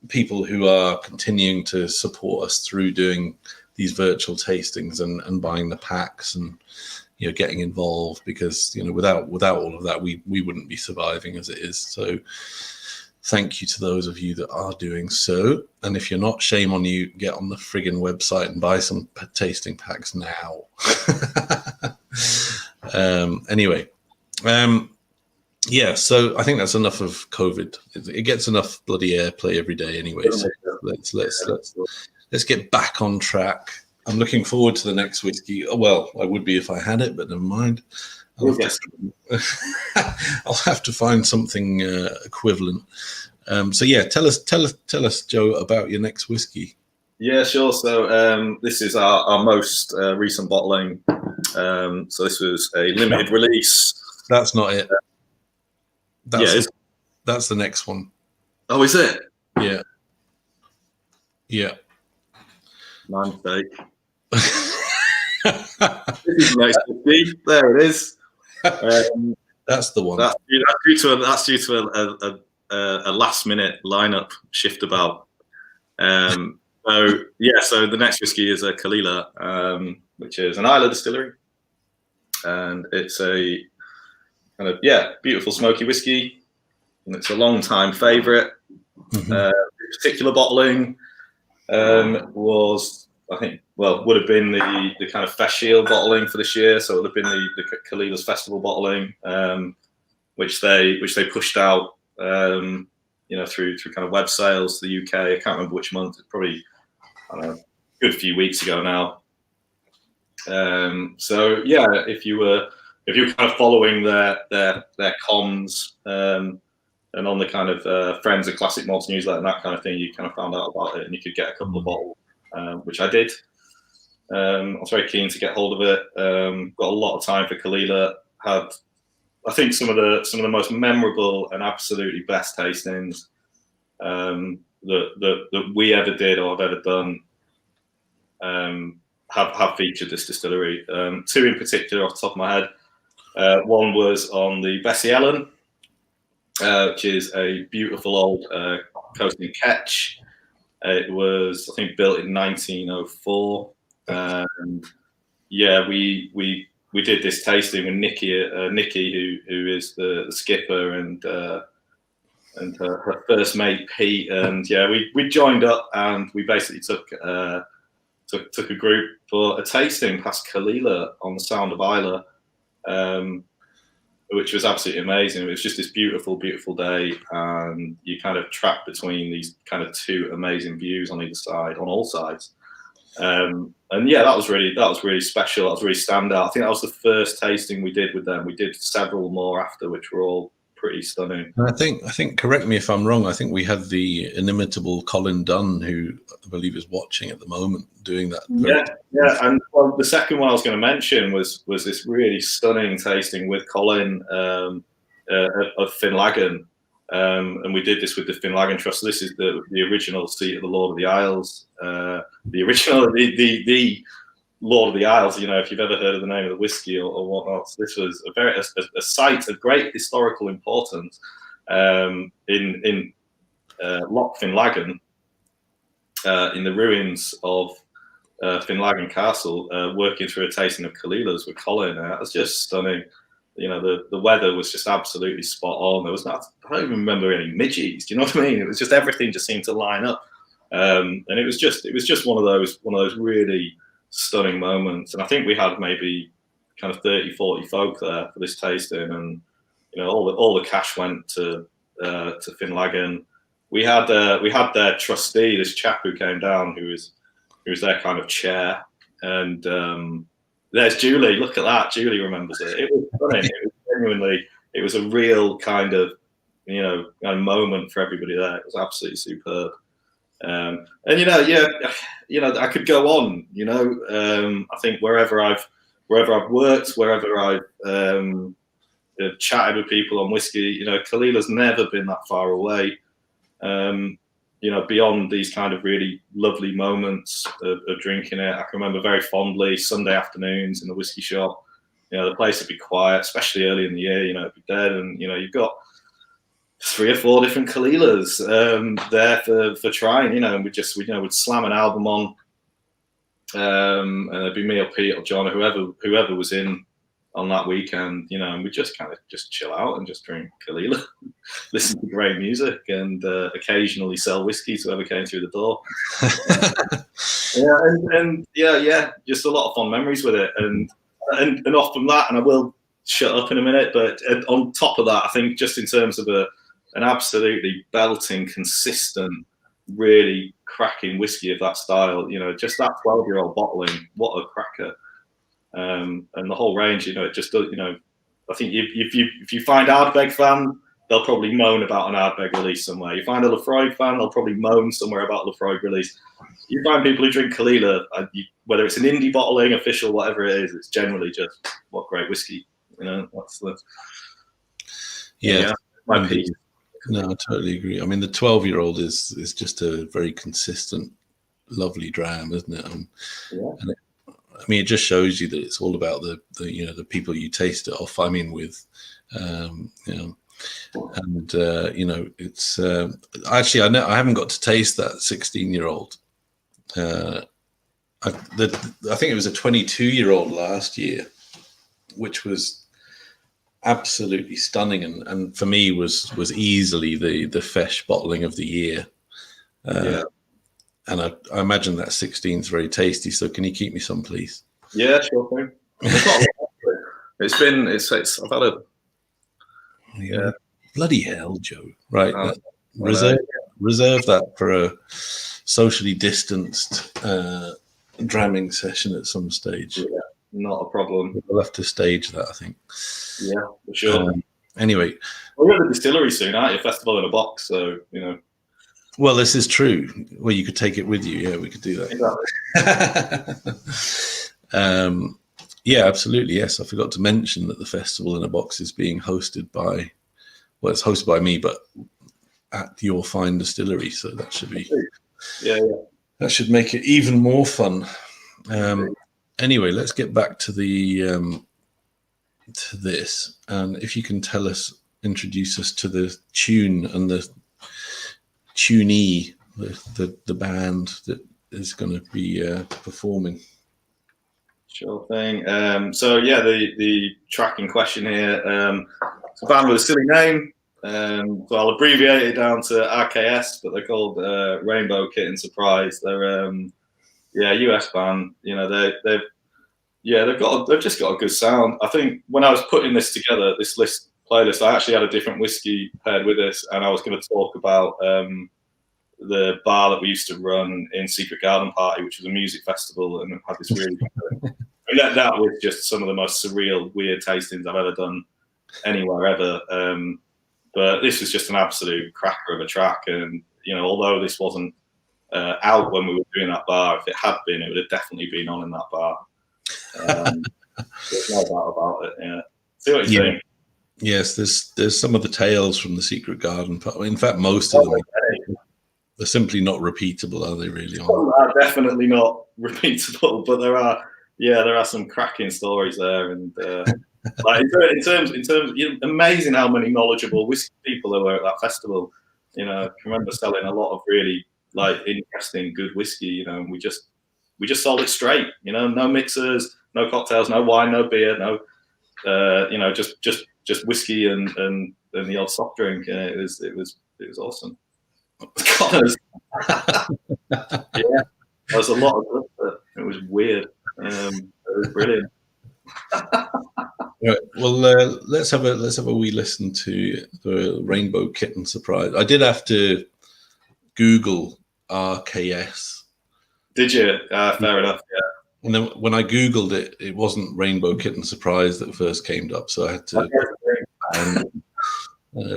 people who are continuing to support us through doing these virtual tastings and buying the packs and getting involved, because without all of that we wouldn't be surviving as it is. So thank you to those of you that are doing so, and if you're not, shame on you. Get on the friggin' website and buy some tasting packs now. Anyway, yeah, so I think that's enough of COVID. It gets enough bloody airplay every day anyway. So let's get back on track. I'm looking forward to the next whiskey. Well, I would be if I had it, but never mind. I'll have to find something equivalent. So yeah, tell us, Joe, about your next whiskey. Yeah, sure. So this is our most recent bottling. So this was a limited release. That's not it. That's the next one. Oh, is it? Yeah. Yeah. My mistake. This is next whiskey. There it is. That's the one. That's due to a last minute lineup shift about. So the next whiskey is a Kalila, which is an Islay distillery, and it's a kind of beautiful smoky whiskey, and it's a long time favourite. Mm-hmm. Particular bottling was, I think, would have been the kind of Fest Shield bottling for this year. So it would have been the Kalila's Festival bottling, which they pushed out, through kind of web sales to the UK. I can't remember which month. It's probably, I don't know, a good few weeks ago now. So yeah, if you were kind of following their comms and on the kind of Friends of Classic Malts newsletter and that kind of thing, you kind of found out about it and you could get a couple of bottles, which I did. I was very keen to get hold of it. Got a lot of time for Kalila. Had, I think, some of the most memorable and absolutely best tastings that we ever did or have ever done. Have featured this distillery. Two in particular off the top of my head. One was on the Bessie Ellen, which is a beautiful old coasting ketch. It was, I think, built in 1904. And yeah, we did this tasting with Nikki, who is the skipper, and her first mate Pete. And yeah, we joined up and we basically took a group for a tasting past Kalila on the Sound of Islay, which was absolutely amazing. It was just this beautiful, beautiful day, and you kind of trapped between these kind of two amazing views on either side, on all sides. And yeah, that was really special. That was really standout. I think that was the first tasting we did with them. We did several more after, which were all pretty stunning. I think, correct me if I'm wrong, I think we had the inimitable Colin Dunn, who I believe is watching at the moment, doing that. Yeah. And the second one I was going to mention was this really stunning tasting with Colin of Finlaggan. And we did this with the Finlaggan Trust. So this is the original seat of the Lord of the Isles. The original, the Lord of the Isles, if you've ever heard of the name of the whiskey or whatnot. So this was a site of great historical importance in Loch Finlaggan, in the ruins of Finlaggan Castle, working through a tasting of Kalila's with Colin. It was just stunning. The weather was just absolutely spot on. There was I don't even remember any midges. Do you know what I mean? It was just everything just seemed to line up, and it was just one of those really stunning moments. And I think we had maybe kind of 30-40 folk there for this tasting, and all the cash went to Finlaggan. We had their trustee, this chap who came down, who was their kind of chair, and There's Julie. Look at that. Julie remembers it. It was funny. It was genuinely. It was a real kind of, you know, kind of moment for everybody there. It was absolutely superb. And I could go on. You know, I think wherever I've worked, wherever I've chatted with people on whiskey, you know, Kalila's never been that far away. You know, beyond these kind of really lovely moments of drinking it. I can remember very fondly Sunday afternoons in the whiskey shop. You know, the place would be quiet, especially early in the year. You know, it'd be dead, and you know, you've got 3 or 4 different Kalilas there for trying. You know, and we'd slam an album on, and it'd be me or Pete or John or whoever was in on that weekend. You know, and we just kind of just chill out and just drink Kalila, listen to great music, and occasionally sell whiskey to whoever came through the door. Just a lot of fond memories with it, and off from that, and I will shut up in a minute, but on top of that, I think just in terms of an absolutely belting, consistent, really cracking whiskey of that style, you know, just that 12-year-old bottling, what a cracker. And the whole range, you know, it just does, you know, I think if you find Ardbeg fan, they'll probably moan about an Ardbeg release somewhere. You find a Lefroy fan, they'll probably moan somewhere about Lefroy release. You find people who drink Kalila, whether it's an indie bottling, official, whatever it is, it's generally just what great whiskey. You know, that's the my piece. No, I totally agree. I mean, the 12-year-old is just a very consistent, lovely dram, isn't it? And I mean, it just shows you that it's all about the people you taste it off. I mean, with it's actually I haven't got to taste that 16-year-old. I think it was a 22-year-old last year, which was absolutely stunning, and for me was easily the Fesh bottling of the year. And I imagine that 16 is very tasty. So can you keep me some, please? Yeah, sure thing. I've had a bloody hell, Joe. Right, reserve that for a socially distanced dramming session at some stage. Yeah, not a problem. We'll have to stage that, I think. Yeah, for sure. Anyway, we're at the distillery soon, aren't you? Festival in a box, so you know. Well, this is true. Well, you could take it with you. Yeah, we could do that. Exactly. Yeah, absolutely. Yes, I forgot to mention that the Festival in a Box is being hosted by, well, it's hosted by me, but at your fine distillery. So that should be, that should make it even more fun. Anyway, let's get back to the to this, and if you can introduce us to the tune and the tunee, the band that is going to be performing. Sure thing. So yeah, the track in question here, it's a band with a silly name. So I'll abbreviate it down to RKS, but they're called Rainbow Kitten Surprise. They're US band. You know, they've just got a good sound. I think when I was putting this together, this playlist, I actually had a different whiskey paired with this, and I was going to talk about the bar that we used to run in Secret Garden Party, which was a music festival, and had this really that was just some of the most surreal, weird tastings I've ever done anywhere ever. But this was just an absolute cracker of a track, and you know, although this wasn't out when we were doing that bar, if it had been, it would have definitely been on in that bar. There's no doubt about it. Yeah, see what you think. Yes, there's some of the tales from the Secret Garden. In fact, most of them, they're simply not repeatable, are they? Really? Are definitely not repeatable, but there are some cracking stories there, and like in terms, you know, amazing how many knowledgeable whiskey people there were at that festival. You know, I can remember selling a lot of really like interesting, good whiskey. You know, and we just sold it straight. You know, no mixers, no cocktails, no wine, no beer, no. You know, just whiskey and the odd soft drink. It was awesome. Yeah, there was a lot of glitter. It was weird. It was brilliant. Right. Well, let's have a wee listen to the Rainbow Kitten Surprise. I did have to Google RKS. Did you? Fair enough. Yeah. And then when I Googled it, it wasn't Rainbow Kitten Surprise that first came up. So I had to,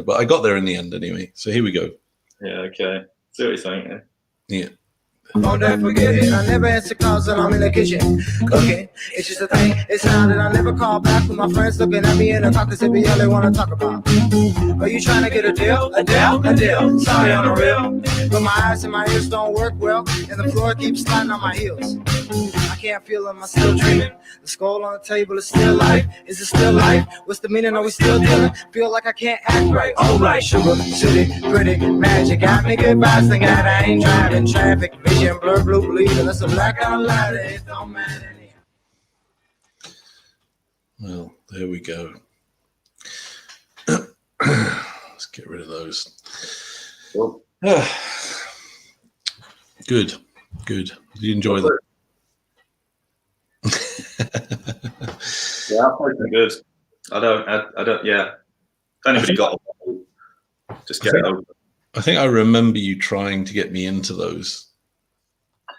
but I got there in the end anyway. So here we go. Yeah, okay. See what you're saying, eh? Yeah. Don't ever forget it. I never answer calls when I'm in the kitchen cooking. It's just a thing. It's how that I never call back when my friends looking at me in the car because it be all they want to talk about. Are you trying to get a deal? A deal? A deal. Sorry, on the real. But my eyes and my ears don't work well, and the floor keeps sliding on my heels. I can't feel them. I'm still dreaming. The skull on the table is still life. Is it still life? What's the meaning? Are we still dealing? Feel like I can't act right. Alright, sugar, city, pretty, magic. Got me good vibes, thank God I ain't driving traffic. Vision, blur, blue, bleeding. That's a blackout light. It don't matter. Well, there we go. Let's get rid of those. Cool. Good. Did you enjoy that? Yeah, I thought it good. I don't. Yeah. If anybody got it, just get it over. I think I remember you trying to get me into those.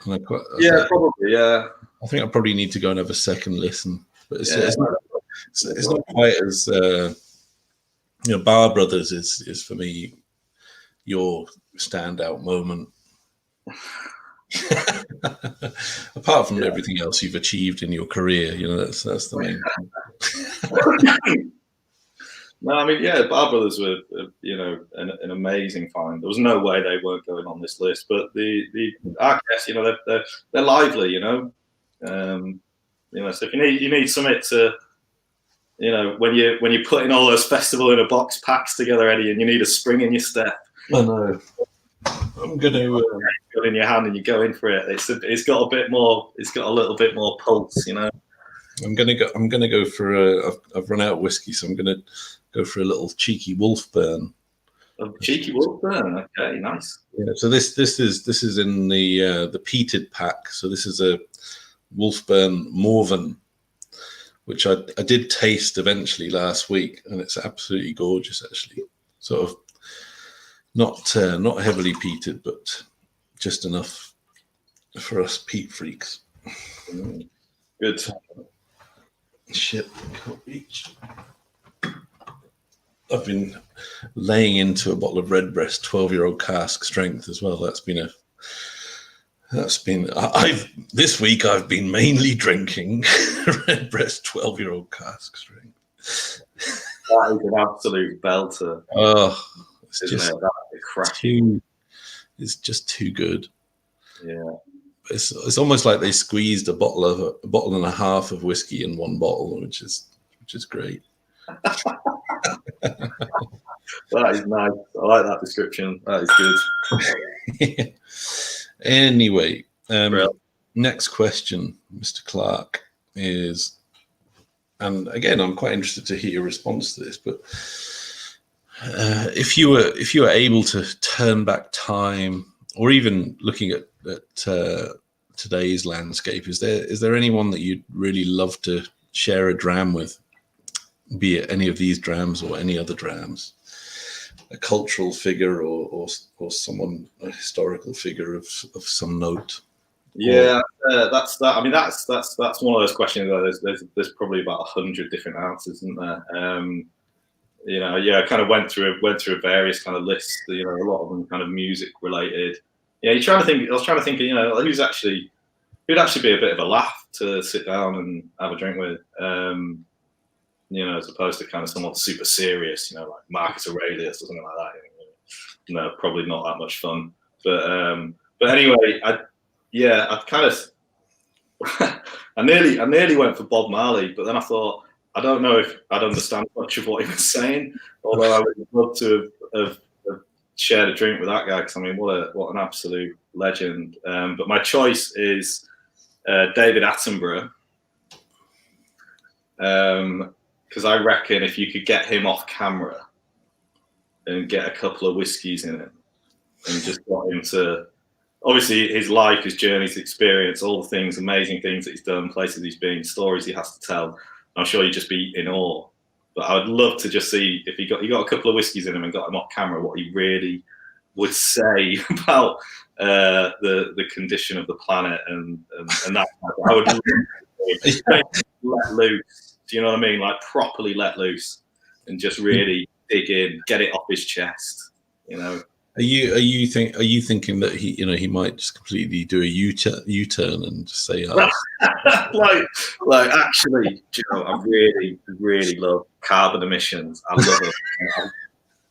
And Probably. Yeah. I think I probably need to go and have a second listen. But it's not quite as Bar Brothers is for me your standout moment. Apart from everything else you've achieved in your career, that's the main thing. No, I mean, Bar Brothers were, an amazing find. There was no way they weren't going on this list. But I guess, they're lively, So if you need something to, when you're putting all those festival in a box packs together, Eddie, and you need a spring in your step. I know. I'm gonna got in your hand and you go in for it. It's got a bit more. It's got a little bit more pulse, I'm gonna go for I've run out of whiskey, so I'm gonna go for a little cheeky wolf burn. A cheeky wolf burn. Okay, nice. Yeah. So this is in the peated pack. So this is a Wolfburn Morven, which I did taste eventually last week, and it's absolutely gorgeous. Actually, sort of not heavily peated, but just enough for us peat freaks. Good. Shit, I've been laying into a bottle of Redbreast 12-year-old cask strength as well. This week I've been mainly drinking Redbreast 12-year-old cask strength. That is an absolute belter. Oh, it's just too good. Yeah. It's almost like they squeezed a bottle and a half of whiskey in one bottle, which is great. That is nice. I like that description. That is good. Anyway, next question, Mr. Clark, is, and again, I'm quite interested to hear your response to this, but if you were able to turn back time, or even looking at today's landscape, is there anyone that you'd really love to share a dram with, be it any of these drams or any other drams, a cultural figure or someone, a historical figure of some note? Yeah, that's that. I mean, that's one of those questions where there's probably about 100 different answers, isn't there? I kind of went through various kind of lists. A lot of them kind of music related. Yeah, you're trying to think. I was trying to think. Who'd actually be a bit of a laugh to sit down and have a drink with. As opposed to kind of someone super serious. Like Marcus Aurelius or something like that. No, probably not that much fun. But anyway, I kind of I nearly went for Bob Marley, but then I thought, I don't know if I'd understand much of what he was saying, although I would love to have shared a drink with that guy, because I mean, what an absolute legend. But my choice is David Attenborough, because I reckon if you could get him off camera and get a couple of whiskeys in it and just got him to, obviously his life, his journey, his experience, all the things, amazing things that he's done, places he's been, stories he has to tell, I'm sure you'd just be in awe. But I would love to just see if he got a couple of whiskeys in him and got him off camera, what he really would say about the condition of the planet and that type I would let loose. Do you know what I mean? Like properly let loose and just really dig in, get it off his chest. You know. Are you thinking that he might just completely do a U-turn and just say, like actually, you know, I really love carbon emissions. I love them.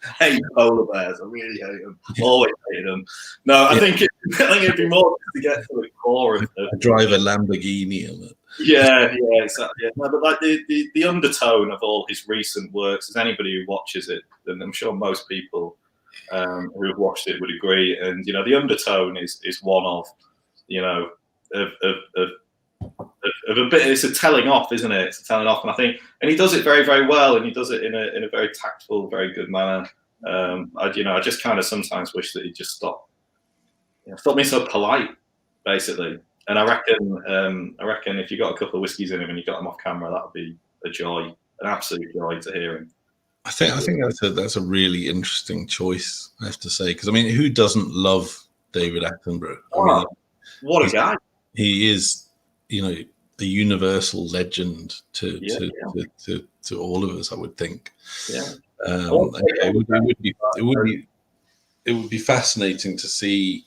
I hate polar bears. I really hate them. Always hated them. No, I think it'd be more to get to the core of drive a Lamborghini on it. Yeah, exactly. Yeah. No, but like the undertone of all his recent works, as anybody who watches it, and I'm sure most people who have watched it would agree. And you know, the undertone is one of, you know, of a bit. It's a telling off, isn't it? It's a telling off, and I think, and he does it very, very well, and he does it in a very tactful, very good manner. I just kind of sometimes wish that he'd just stop being so polite, basically. And I reckon if you got a couple of whiskies in him and you got him off camera, that would be a joy, an absolute joy to hear him. I think that's a really interesting choice, I have to say, because I mean, who doesn't love David Attenborough? I mean, what a guy! He is, you know, a universal legend to all of us, I would think. Yeah. It would be fascinating to see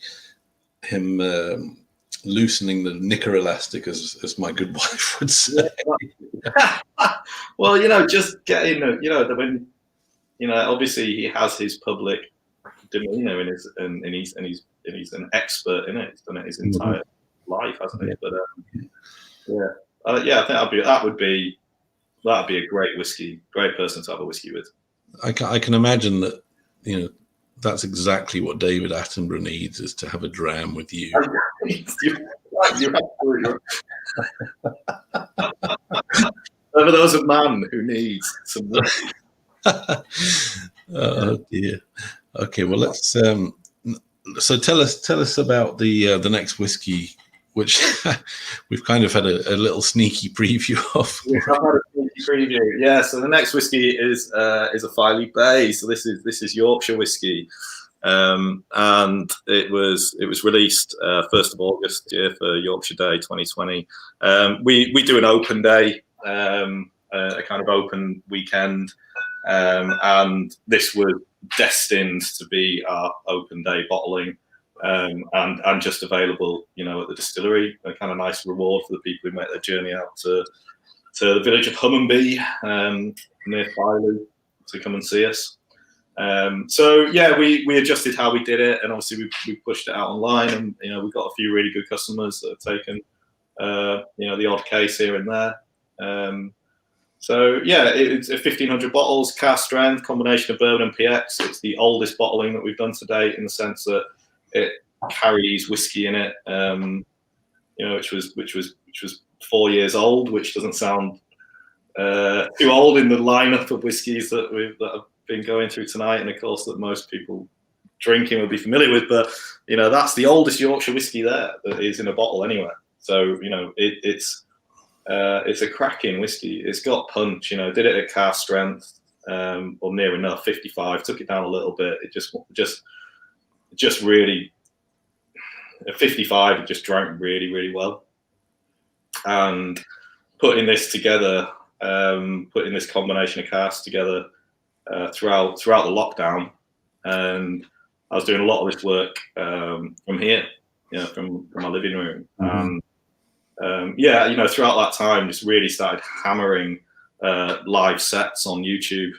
him loosening the knicker elastic, as my good wife would say. Well, you know, just getting, you know, when, you know, obviously he has his public demeanor and he's an expert in it. He's done it his entire life, hasn't he? But I think that would be a great person to have a whiskey with. I can imagine that, you know, that's exactly what David Attenborough needs, is to have a dram with you. You're absolutely right. There was a man who needs some whiskey. Oh dear. Okay, well let's. So tell us about the next whiskey, which we've kind of had a little sneaky preview of. We've had a sneaky preview, yeah. So the next whiskey is a Filey Bay. So this is Yorkshire whiskey, and it was released 1st of August, for Yorkshire Day 2020. We do an open day, a kind of open weekend, and this was destined to be our open day bottling. And just available, you know, at the distillery. A kind of nice reward for the people who make their journey out to the village of Hummonby, near Filey, to come and see us. So yeah, we adjusted how we did it, and obviously we pushed it out online, and you know, we've got a few really good customers that have taken you know, the odd case here and there. So yeah, it's 1,500 bottles, cask strength, combination of bourbon and PX. It's the oldest bottling that we've done to date, in the sense that it carries whiskey in it, you know, which was 4 years old, which doesn't sound too old in the lineup of whiskies that I've been going through tonight, and of course that most people drinking will be familiar with. But you know, that's the oldest Yorkshire whiskey there that is in a bottle anywhere. So you know, it's a cracking whiskey. It's got punch. You know, did it at cask strength, or near enough, 55. Took it down a little bit. It just really, at 55, it just drank really, really well. And putting this together, putting this combination of casks together throughout the lockdown, and I was doing a lot of this work from here, you know, from my living room. And yeah, you know, throughout that time, just really started hammering live sets on YouTube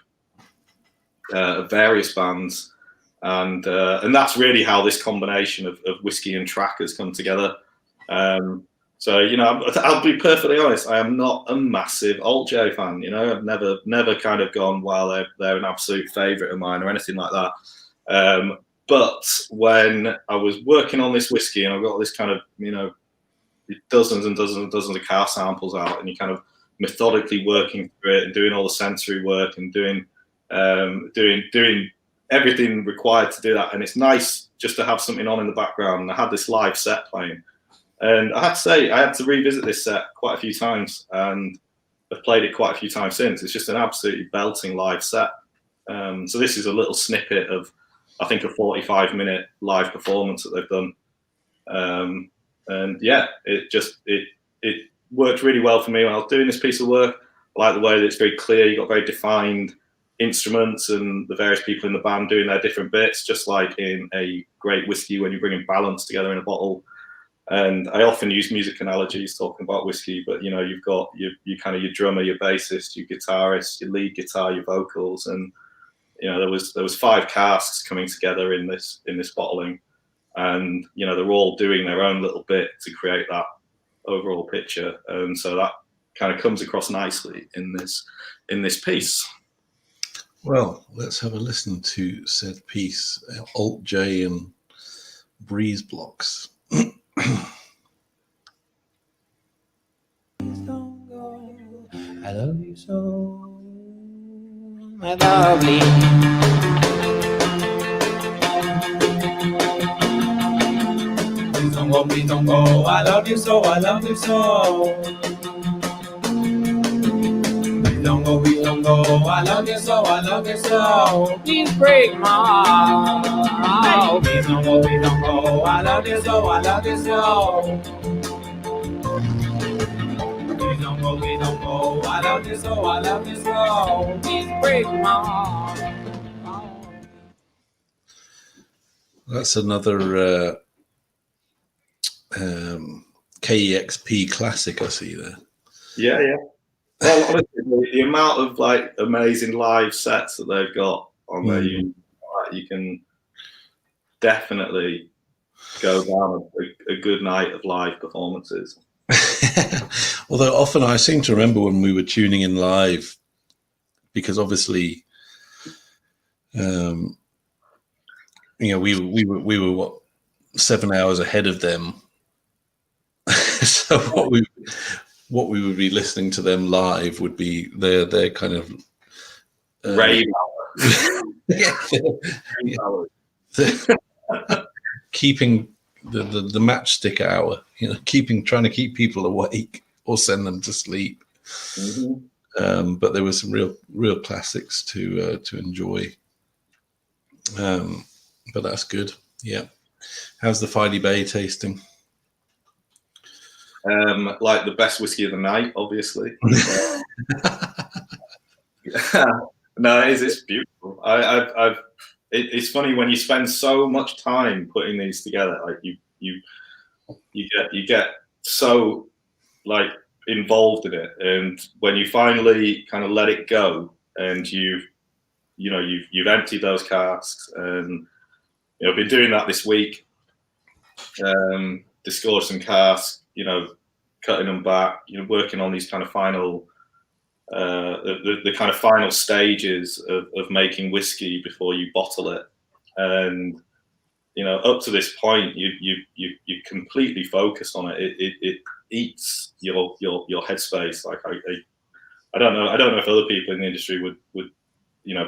of various bands. And that's really how this combination of whiskey and track has come together. So, you know, I'll be perfectly honest, I am not a massive Alt J fan. You know, I've never kind of gone, wow, they're an absolute favourite of mine or anything like that. But when I was working on this whiskey, and I've got this kind of, you know, dozens and dozens and dozens of car samples out, and you're kind of methodically working through it and doing all the sensory work and doing everything required to do that. And it's nice just to have something on in the background. And I had this live set playing, and I have to say, I had to revisit this set quite a few times, and I've played it quite a few times since. It's just an absolutely belting live set. So this is a little snippet of, I think, a 45-minute live performance that they've done. And yeah, it it worked really well for me when I was doing this piece of work. I like the way that it's very clear. You've got very defined instruments and the various people in the band doing their different bits, just like in a great whiskey when you're bringing balance together in a bottle. And I often use music analogies talking about whiskey, but you've got your kind of your drummer, your bassist, your guitarist, your lead guitar, your vocals, and there was 5 casks coming together in this bottling, and they're all doing their own little bit to create that overall picture, and so that kind of comes across nicely in this piece. Well, let's have a listen to said piece, Alt J and Breeze Blocks. I love you so, my lovely. Please don't go. I love you so, I love you so. Please don't go. I love you so, I love you so. Please break my heart. Please don't go. I love you so, I love you so. Please don't go. I love you so, I love you so. Please break my heart. That's another KEXP classic I see there. Yeah. Well, honestly, the amount of like amazing live sets that they've got on there, you can definitely go down a good night of live performances. Although often I seem to remember when we were tuning in live, because obviously, we were what, 7 hours ahead of them. So what we would be listening to them live would be their kind of rave hour. Keeping the matchstick hour, trying to keep people awake or send them to sleep. Mm-hmm. But there were some real classics to enjoy. But that's good. Yeah. How's the Filey Bay tasting? Like the best whiskey of the night, obviously. No, it's beautiful. It's funny when you spend so much time putting these together. Like you get so like involved in it, and when you finally kind of let it go, and you've emptied those casks, and I've been doing that this week. Disgorged some casks, cutting them back, working on these kind of final, the kind of final stages of making whiskey before you bottle it. And, up to this point, you completely focused on it. It eats your headspace. Like I don't know if other people in the industry would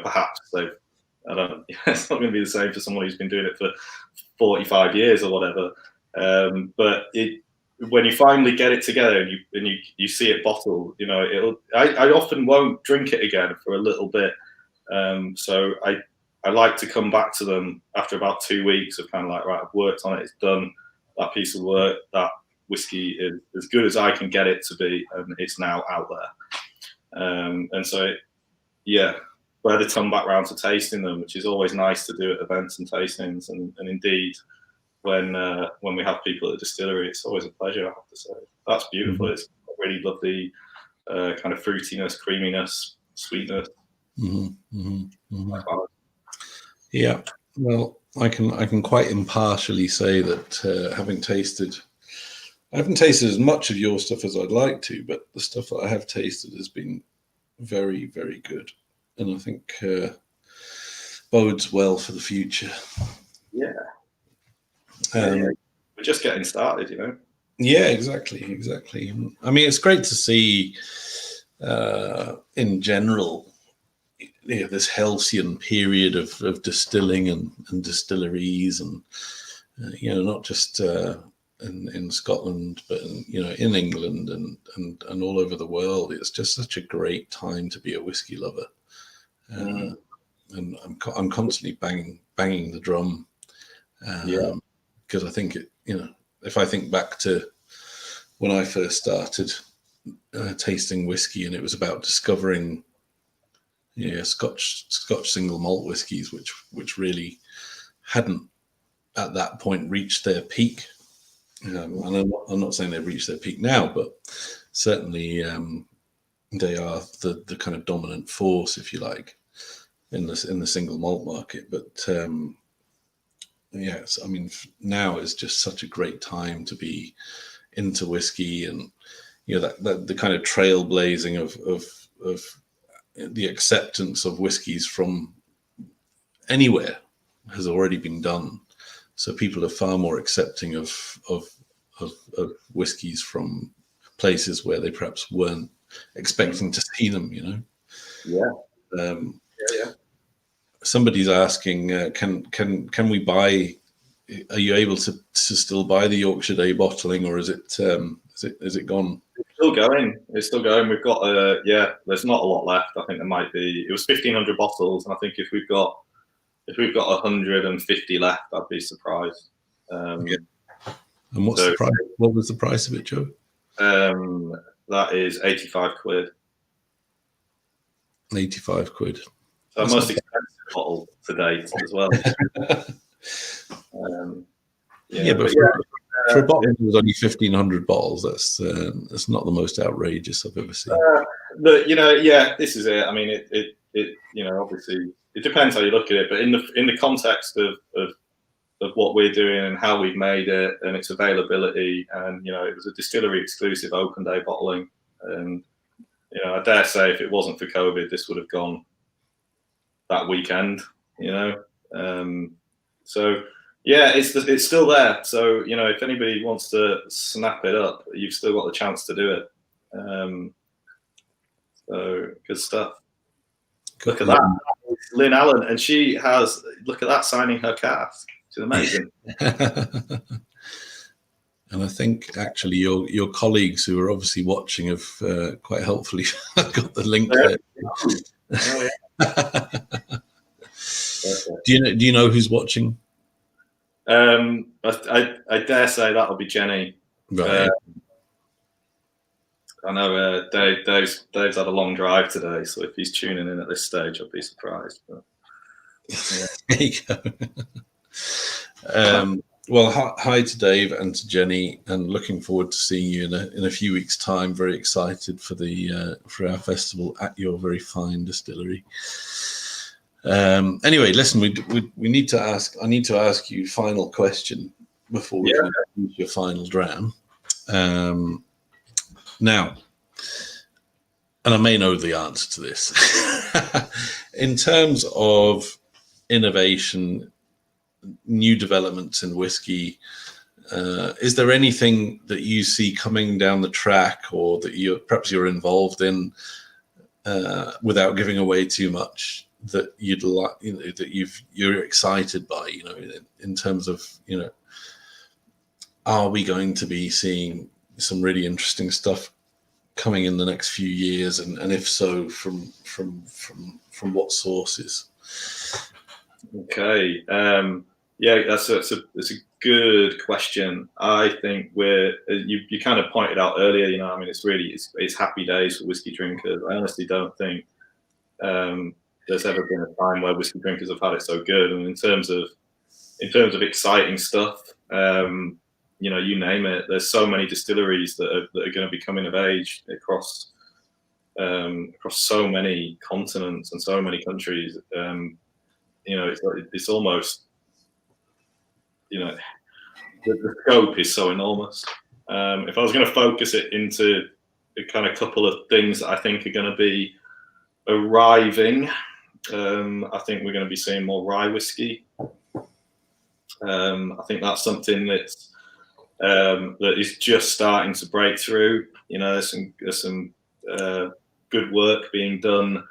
perhaps I don't know, it's not going to be the same for someone who's been doing it for 45 years or whatever. But when you finally get it together and you see it bottled, I often won't drink it again for a little bit. So I like to come back to them after about 2 weeks of kind of like, right, I've worked on it, it's done, that piece of work, that whiskey is as good as I can get it to be, and it's now out there. And so, where they come back round to tasting them, which is always nice to do at events and tastings, and indeed when we have people at the distillery, it's always a pleasure, I have to say. That's beautiful. Mm-hmm. It's really lovely kind of fruitiness, creaminess, sweetness. Mm-hmm. Mm-hmm. Mm-hmm. Yeah, well, I can quite impartially say that I haven't tasted as much of your stuff as I'd like to, but the stuff that I have tasted has been very, very good, and I think bodes well for the future. Yeah. We're just getting started, Yeah, exactly. I mean, it's great to see in general this halcyon period of distilling and distilleries, and not just in Scotland, but in England and all over the world. It's just such a great time to be a whiskey lover, and I'm constantly banging the drum. Because I think if I think back to when I first started tasting whiskey, and it was about discovering Scotch single malt whiskies, which really hadn't at that point reached their peak. And I'm not saying they've reached their peak now, but certainly they are the kind of dominant force, if you like, in the single malt market. But yes, I mean, now is just such a great time to be into whiskey, and that the kind of trailblazing of the acceptance of whiskies from anywhere has already been done. So people are far more accepting of whiskies from places where they perhaps weren't expecting to see them. Yeah. Somebody's asking, can we buy? Are you able to still buy the Yorkshire Day bottling, or is it gone? It's still going. It's still going. We've got there's not a lot left. I think there might be. It was 1,500 bottles, and I think if we've got 150 left, I'd be surprised. Okay. And what's the price? What was the price of it, Joe? That is 85 quid. 85 quid. So our most expensive bottle to date as well. But for a bottle that was only 1,500 bottles, that's not the most outrageous I've ever seen. This is it. I mean, it obviously it depends how you look at it, but in the context of what we're doing and how we've made it and its availability, and it was a distillery exclusive open day bottling, and I dare say if it wasn't for COVID, this would have gone that weekend. So yeah, it's still there. So if anybody wants to snap it up, you've still got the chance to do it. So good stuff. Look at that, Lynn Allen, and she has. Look at that, signing her cask. She's amazing. And I think actually your colleagues who are obviously watching have quite helpfully got the link there. Oh, yeah. Do you know who's watching? I dare say that'll be Jenny. Right. I know Dave's had a long drive today, so if he's tuning in at this stage, I'd be surprised. But, yeah. There you go. Well, hi to Dave and to Jenny, and looking forward to seeing you in a few weeks' time. Very excited for our festival at your very fine distillery. Anyway, listen, we need to ask. I need to ask you final question before we use your final dram. Now, and I may know the answer to this. In terms of innovation, new developments in whiskey, is there anything that you see coming down the track, or that you're involved in, without giving away too much, that you'd like, that you're excited by, in terms of, are we going to be seeing some really interesting stuff coming in the next few years, and if so, from what sources? Okay, that's a good question. I think you kind of pointed out earlier. I mean, it's happy days for whiskey drinkers. I honestly don't think there's ever been a time where whiskey drinkers have had it so good. And in terms of exciting stuff, you name it. There's so many distilleries that are going to be coming of age across so many continents and so many countries. It's almost, the scope is so enormous. If I was going to focus it into a kind of couple of things that I think are going to be arriving, I think we're going to be seeing more rye whiskey. I think that's something that is just starting to break through. There's some good work being done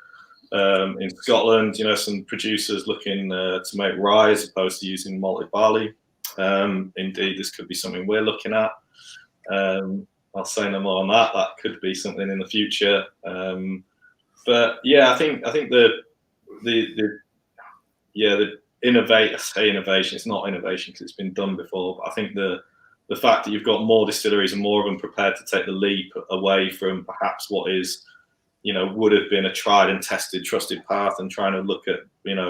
in Scotland. Some producers looking to make rye as opposed to using malted barley. Indeed, this could be something we're looking at. I'll say no more on that. That could be something in the future. But yeah, I think the innovation. It's not innovation because it's been done before. But I think the the fact that you've got more distilleries and more of them prepared to take the leap away from perhaps what is, would have been a tried and tested, trusted path, and trying to look at,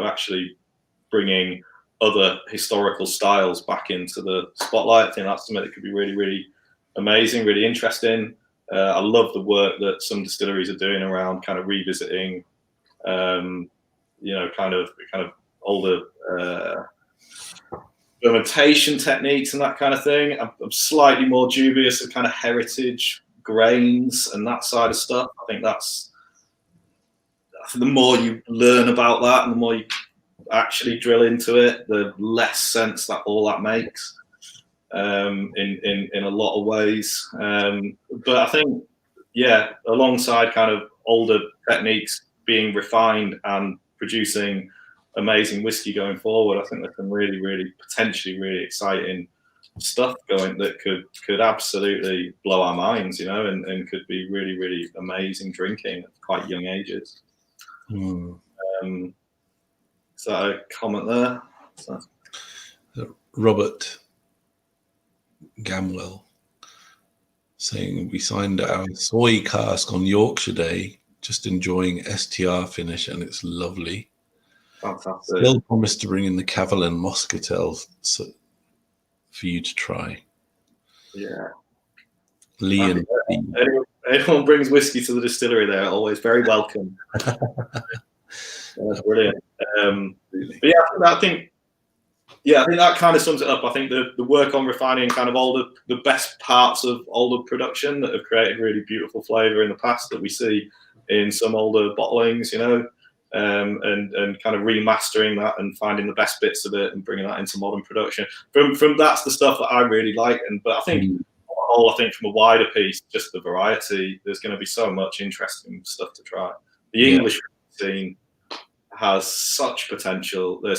actually bringing other historical styles back into the spotlight. I think that's something that could be really, really amazing, really interesting. I love the work that some distilleries are doing around kind of revisiting, kind of older fermentation techniques and that kind of thing. I'm slightly more dubious of kind of heritage grains and that side of stuff. I think the more you learn about that and the more you actually drill into it, the less sense that all that makes in a lot of ways. But I think, alongside kind of older techniques being refined and producing amazing whiskey going forward, I think there's some really, really potentially really exciting stuff going that could absolutely blow our minds, and could be really, really amazing drinking at quite young ages. Is that a comment there? Robert Gamwell saying, we signed our soy cask on Yorkshire Day, just enjoying STR finish, and it's lovely. Fantastic. Still promised to bring in the Cavalan Moscatel for you to try. Yeah. Lee and anyone brings whiskey to the distillery, they're always very welcome. That's brilliant. But I think that kind of sums it up. I think the work on refining kind of all the best parts of older production that have created really beautiful flavour in the past that we see in some older bottlings, and kind of remastering that and finding the best bits of it and bringing that into modern production. From that's the stuff that I really like. But I think from a wider piece, just the variety, there's going to be so much interesting stuff to try. The English scene has such potential. In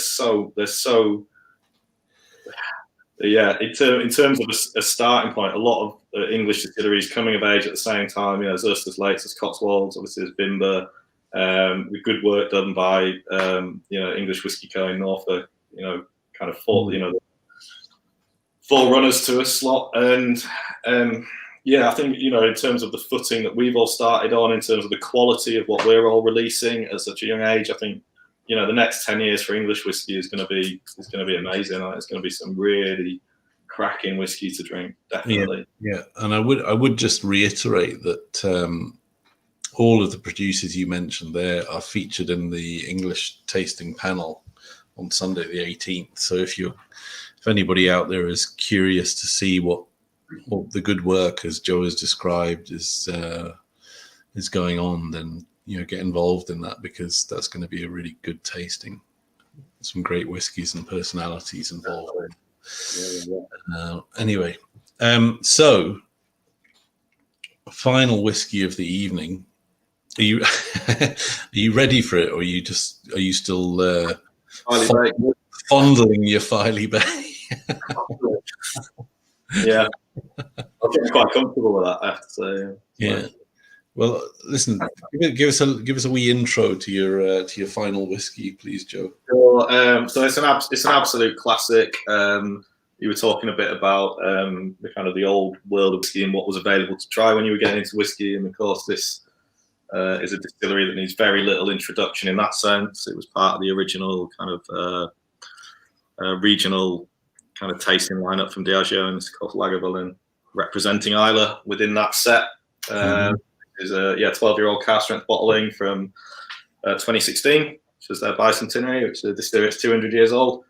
terms of a starting point, a lot of English distilleries coming of age at the same time. There's Ursus Lakes, there's Cotswolds, obviously there's Bimber. With good work done by English Whiskey Co in Norfolk. Kind of forerunners to a slot, and I think in terms of the footing that we've all started on, in terms of the quality of what we're all releasing at such a young age, I think the next 10 years for English whiskey is going to be amazing. It's going to be some really cracking whiskey to drink, definitely. Yeah, and I would just reiterate that all of the producers you mentioned there are featured in the English tasting panel on Sunday the 18th. So if anybody out there is curious to see what the good work, as Joe has described, is going on, then get involved in that, because that's going to be a really good tasting. Some great whiskies and personalities involved. Anyway, so final whiskey of the evening. Are you ready for it, or are you still fondling your Filey Bay? Yeah, I'm getting quite comfortable with that, I have to say. Yeah. Well, listen, give us a wee intro to your final whiskey, please, Joe. Sure. So it's an absolute classic. You were talking a bit about the kind of the old world of whiskey and what was available to try when you were getting into whiskey, and of course this is a distillery that needs very little introduction in that sense. It was part of the original kind of regional kind of tasting lineup from Diageo, and it's called Lagavulin, representing Islay within that set. Is a 12-year-old cask strength bottling from 2016, which is their bicentenary, which is a distillery that's 200 years old.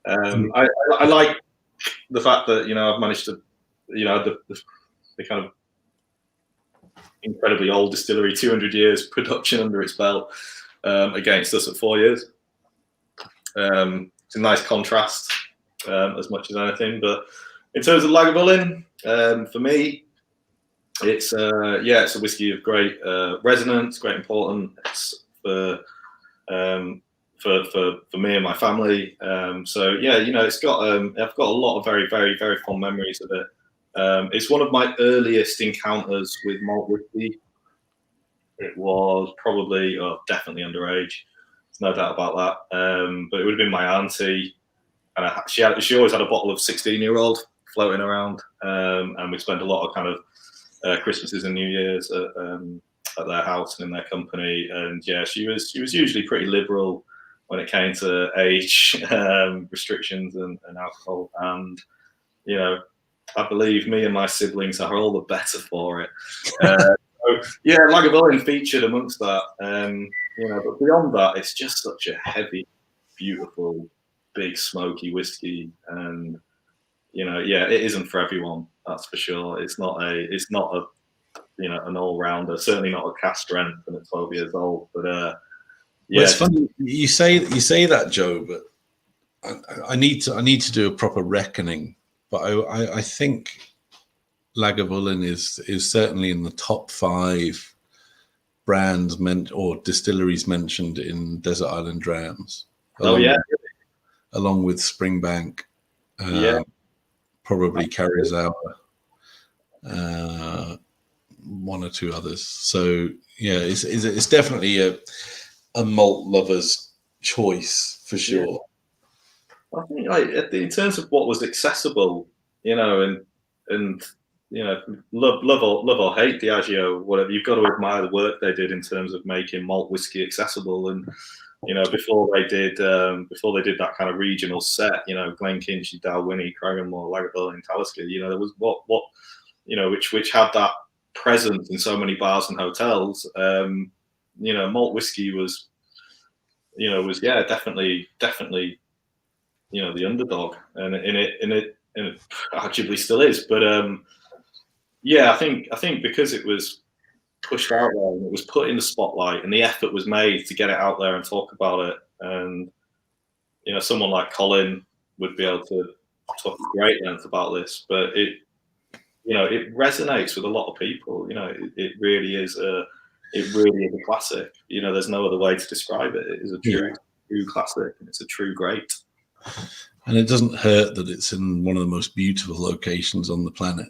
I like the fact that I've managed to the kind of incredibly old distillery, 200 years production under its belt, against us at 4 years. It's a nice contrast, as much as anything. But in terms of Lagavulin, for me, it's a whiskey of great resonance, great importance for me and my family. It's got I've got a lot of very, very, very fond memories of it. It's one of my earliest encounters with malt whiskey. It was probably, definitely underage. There's no doubt about that. But it would have been my auntie, and she always had a bottle of 16-year-old floating around, and we spent a lot of kind of Christmases and New Years at their house and in their company. And yeah, she was usually pretty liberal when it came to age restrictions and alcohol. And you know, I believe me and my siblings are all the better for it. So, yeah, Lagavulin featured amongst that. You know, but beyond that, it's just such a heavy, beautiful, big, smoky whiskey. And you know, yeah, it isn't for everyone. That's for sure. It's not a you know, an all-rounder. Certainly not a cask strength and at 12 years old. But yeah, well, it's funny you say that, Joe. But I need to do a proper reckoning. But I think Lagavulin is certainly in the top 5 brands or distilleries mentioned in Desert Island Drams. Along with Springbank, probably Carrizour, one or two others. So yeah, it's definitely a malt lover's choice for sure. I think like in terms of what was accessible, you know, and you know, love or hate Diageo, whatever, you've got to admire the work they did in terms of making malt whiskey accessible. And you know, before they did that kind of regional set, you know, Glenkinchie, Dalwhinnie, Craigenmore, Lagavulin, Talisker, you know, there was what you know, which had that presence in so many bars and hotels. You know, malt whiskey was definitely you know, the underdog, and it arguably still is. But yeah, I think because it was pushed out there and it was put in the spotlight and the effort was made to get it out there and talk about it, and you know, someone like Colin would be able to talk at great length about this, but it resonates with a lot of people. You know, it really is a classic. You know, there's no other way to describe it. It is a true classic, and it's a true great. And it doesn't hurt that it's in one of the most beautiful locations on the planet.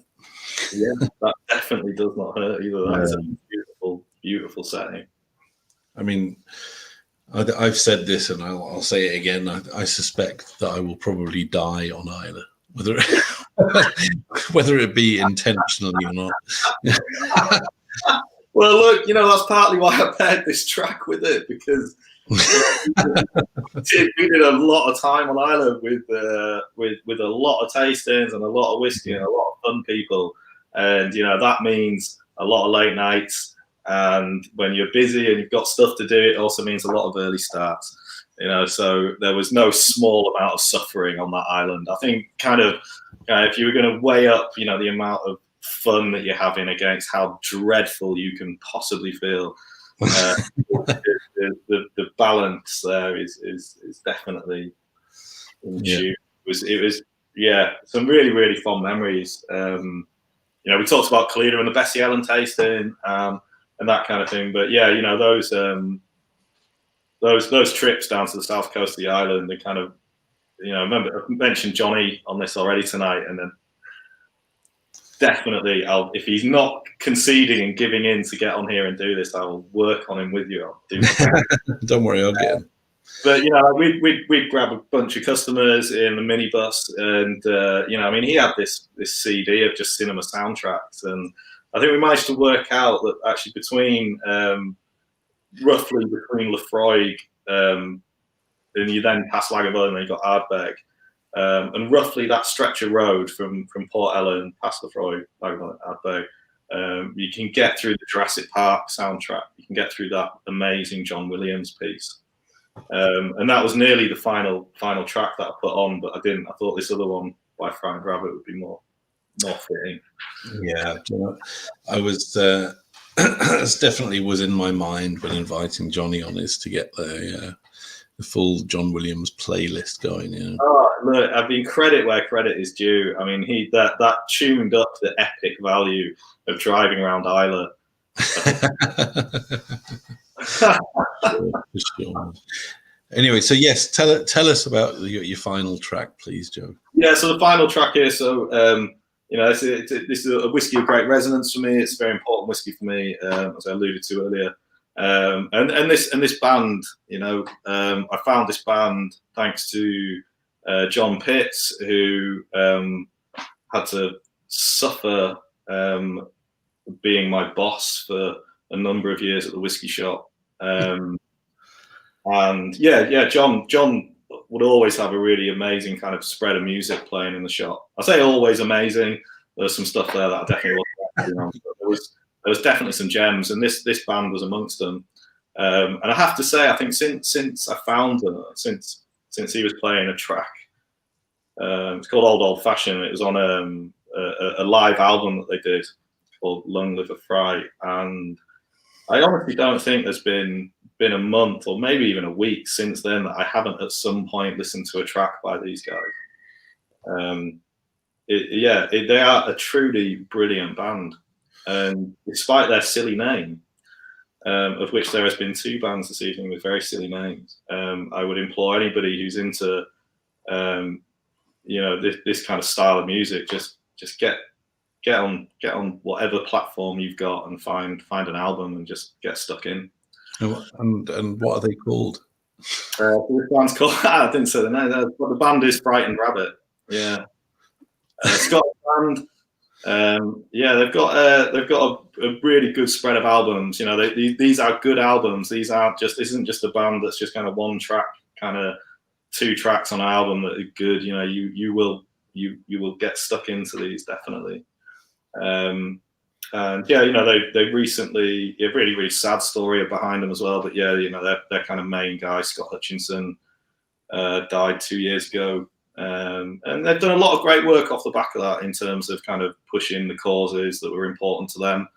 Yeah, that definitely does not hurt either. That's a beautiful, beautiful setting. I mean, I've said this, and I'll say it again. I suspect that I will probably die on Islay, whether it be intentionally or not. Well, look, you know, that's partly why I paired this track with it, because we did a lot of time on Ireland with a lot of tastings and a lot of whiskey and a lot of fun people, and you know, that means a lot of late nights. And when you're busy and you've got stuff to do, it also means a lot of early starts. You know, so there was no small amount of suffering on that island. I think kind of if you were going to weigh up, you know, the amount of fun that you're having against how dreadful you can possibly feel, the balance there is definitely in tune. It was some really, really fond memories. You know, we talked about Calida and the Bessie Ellen tasting and that kind of thing, but yeah, you know, those trips down to the south coast of the island, they kind of, you know, remember I mentioned Johnny on this already tonight, and then definitely if he's not conceding and giving in to get on here and do this, I will work on him with you. I'll do Don't worry, I'll get him. But you know, we'd grab a bunch of customers in the minibus, and you know, I mean, he had this CD of just cinema soundtracks, and I think we managed to work out that actually roughly between Lefroy and you then pass Lagavulin and then you got Ardbeg, and roughly that stretch of road from Port Ellen past Lefroy, Lagavulin, Ardbeg, you can get through the Jurassic Park soundtrack. You can get through that amazing John Williams piece, and that was nearly the final track that I put on, but I didn't. I thought this other one by Frank Rabbit would be more fitting. Yeah, you know, I was this definitely was in my mind when inviting Johnny on, is to get the full John Williams playlist going. You know? Oh, look, I mean, credit where credit is due. I mean, that tuned up the epic value of driving around Islay. Sure. Anyway, so yes, tell us about your final track, please, Joe. Yeah, so the final track here. So you know, this is a whiskey of great resonance for me. It's a very important whiskey for me, as I alluded to earlier. And this band, you know, I found this band thanks to John Pitts, who had to suffer being my boss for a number of years at the whiskey shop. And John would always have a really amazing kind of spread of music playing in the shop. I say always amazing. There's some stuff there that I definitely wasn't. There was definitely some gems, and this band was amongst them. And I have to say, I think since I found him, since he was playing a track, it's called Old Fashioned. It was on a live album that they did called Long Live a Fright, and I honestly don't think there's been a month or maybe even a week since then that I haven't at some point listened to a track by these guys. They are a truly brilliant band, and despite their silly name, of which there has been 2 bands this evening with very silly names, I would implore anybody who's into this kind of style of music, just get on whatever platform you've got and find an album and just get stuck in. And what are they called? This band's called I didn't say the name. But the band is Frightened Rabbit. Yeah, Scottish band. They've got a really good spread of albums. These are good albums. This isn't just a band that's just kind of one track, kind of 2 tracks on an album that are good. You will get stuck into these definitely. They recently, a really, really sad story behind them as well. But their kind of main guy, Scott Hutchinson, died 2 years ago. And they've done a lot of great work off the back of that in terms of kind of pushing the causes that were important to them.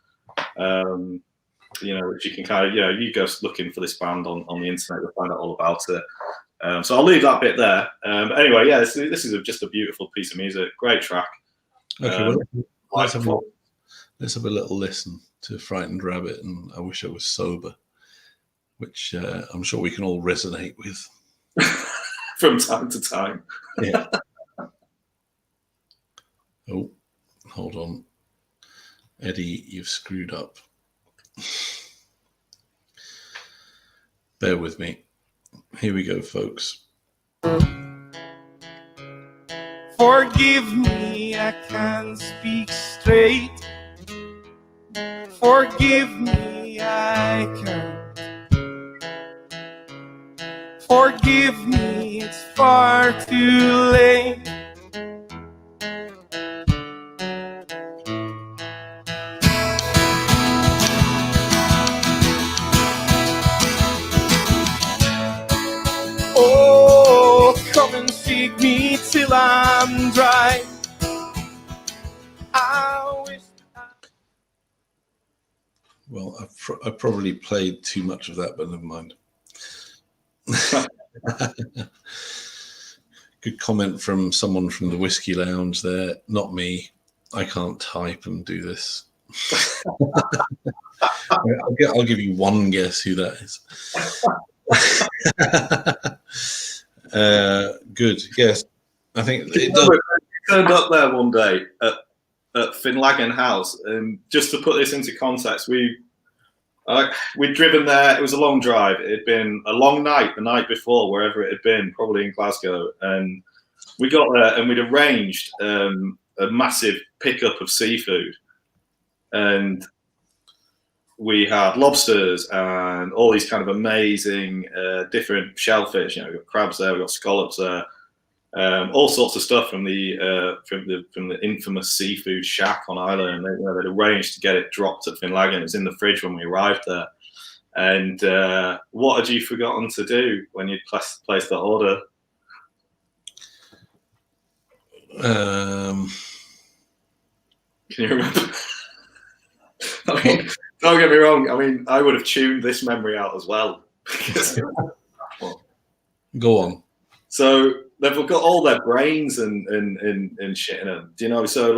Which you can kind of, you go looking for this band on the internet, you'll find out all about it. So I'll leave that bit there. Anyway, this is just a beautiful piece of music. Great track. Okay, let's have a little listen to Frightened Rabbit and I Wish I Was Sober, which I'm sure we can all resonate with. From time to time. Yeah. Oh, hold on. Eddie, you've screwed up. Bear with me. Here we go, folks. Forgive me, I can't speak straight. Forgive me, I can't. Forgive me, it's far too late. Oh, come and seek me till I'm dry. I wish Well, I probably played too much of that, but never mind. Good comment from someone from the Whiskey Lounge there. Not me. I can't type and do this. I'll give you one guess who that is. Good. Yes, I think it does. I turned up there one day at Finlagan House, and just to put this into context, we'd driven there. It was a long drive. It had been a long night the night before, wherever it had been, probably in Glasgow. And we got there and we'd arranged a massive pickup of seafood. And we had lobsters and all these kind of amazing different shellfish. We've got crabs there, we've got scallops there. All sorts of stuff from the infamous seafood shack on Ireland. They'd arranged to get it dropped at Finlagan. It was in the fridge when we arrived there. And what had you forgotten to do when you placed that order? Can you remember? I mean, don't get me wrong. I mean, I would have tuned this memory out as well. Go on. So they've got all their brains and shit in them, So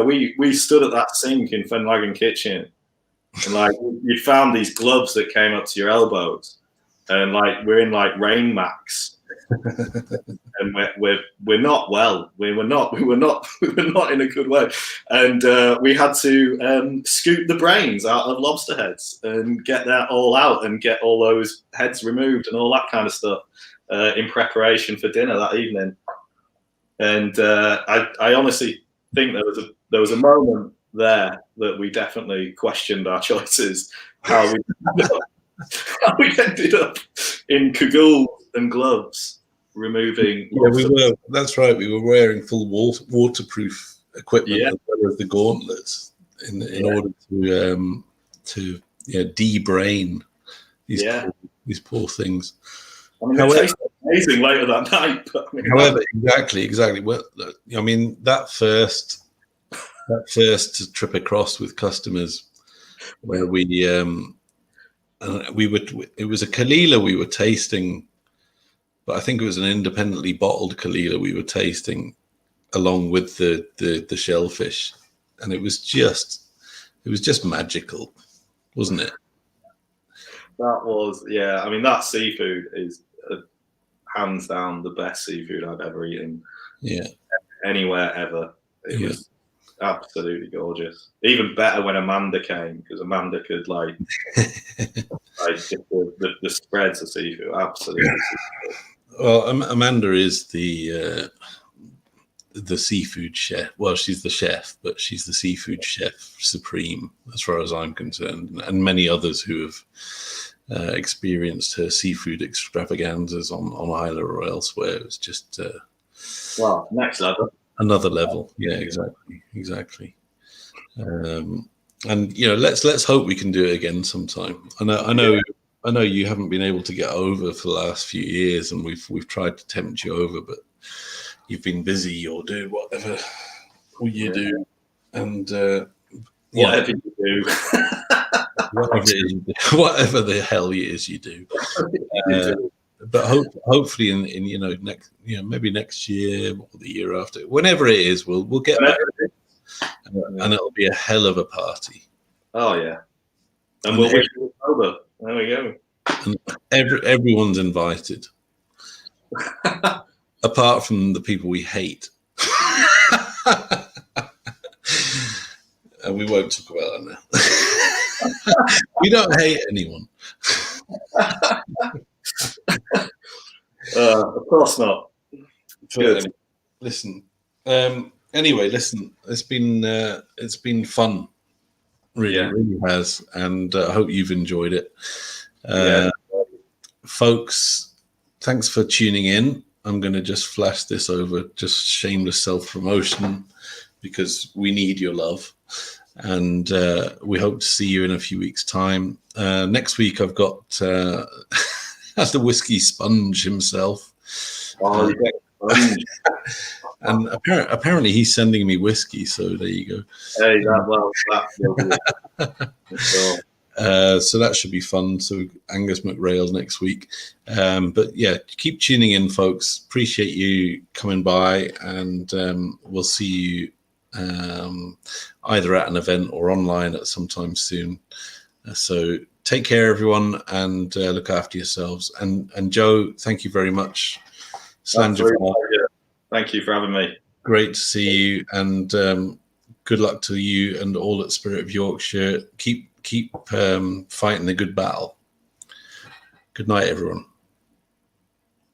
we stood at that sink in Finlagan kitchen, and you'd found these gloves that came up to your elbows, and we're in rain max, and we're not well. We were not in a good way, and we had to scoop the brains out of lobster heads and get that all out and get all those heads removed and all that kind of stuff. In preparation for dinner that evening, and I honestly think there was a moment there that we definitely questioned our choices, how we ended up in cagoules and gloves, removing. Yeah, we were. That's right. We were wearing full waterproof equipment as well as the gauntlets in order to debrain these poor things. I mean, it tasted amazing later that night. But I mean, however, exactly. Well, I mean, that first trip across with customers, where it was a Kalila we were tasting, but I think it was an independently bottled Kalila we were tasting along with the shellfish, and it was just magical, wasn't it? That was, I mean, that seafood is hands down the best seafood I've ever eaten. Yeah, anywhere ever. It was absolutely gorgeous. Even better when Amanda came, because Amanda could like the spreads of seafood. Absolutely. Well, Amanda is the seafood chef. Well, she's the chef, but she's the seafood chef supreme, as far as I'm concerned, and many others who have experienced her seafood extravaganzas on Isla or elsewhere. It's just next level. Another level. Yeah, exactly. And let's hope we can do it again sometime. I know you haven't been able to get over for the last few years, and we've tried to tempt you over, but you've been busy or doing whatever you do, and whatever you do. whatever the hell it is you do. But hopefully in next maybe next year or the year after, whenever it is, we'll get back, and it'll be a hell of a party. Oh yeah, and we'll wish you over. There we go. And everyone's invited, apart from the people we hate. And we won't talk about that now. We don't hate anyone. Of course not. Good. Listen. Anyway, listen. It's been fun. Really has, and I hope you've enjoyed it. Folks, thanks for tuning in. I'm going to just flash this over, just shameless self-promotion, because we need your love. And we hope to see you in a few weeks' time. Next week, I've got the whiskey sponge himself. Oh, and apparently he's sending me whiskey, so there you go. Hey, so that should be fun. So Angus McRail next week. But yeah, keep tuning in, folks. Appreciate you coming by, and we'll see you either at an event or online at some time soon. So take care, everyone, and look after yourselves. And Joe, thank you very much. Thank you for having me. Great to see you, and good luck to you and all at Spirit of Yorkshire. Keep fighting the good battle. Good night, everyone.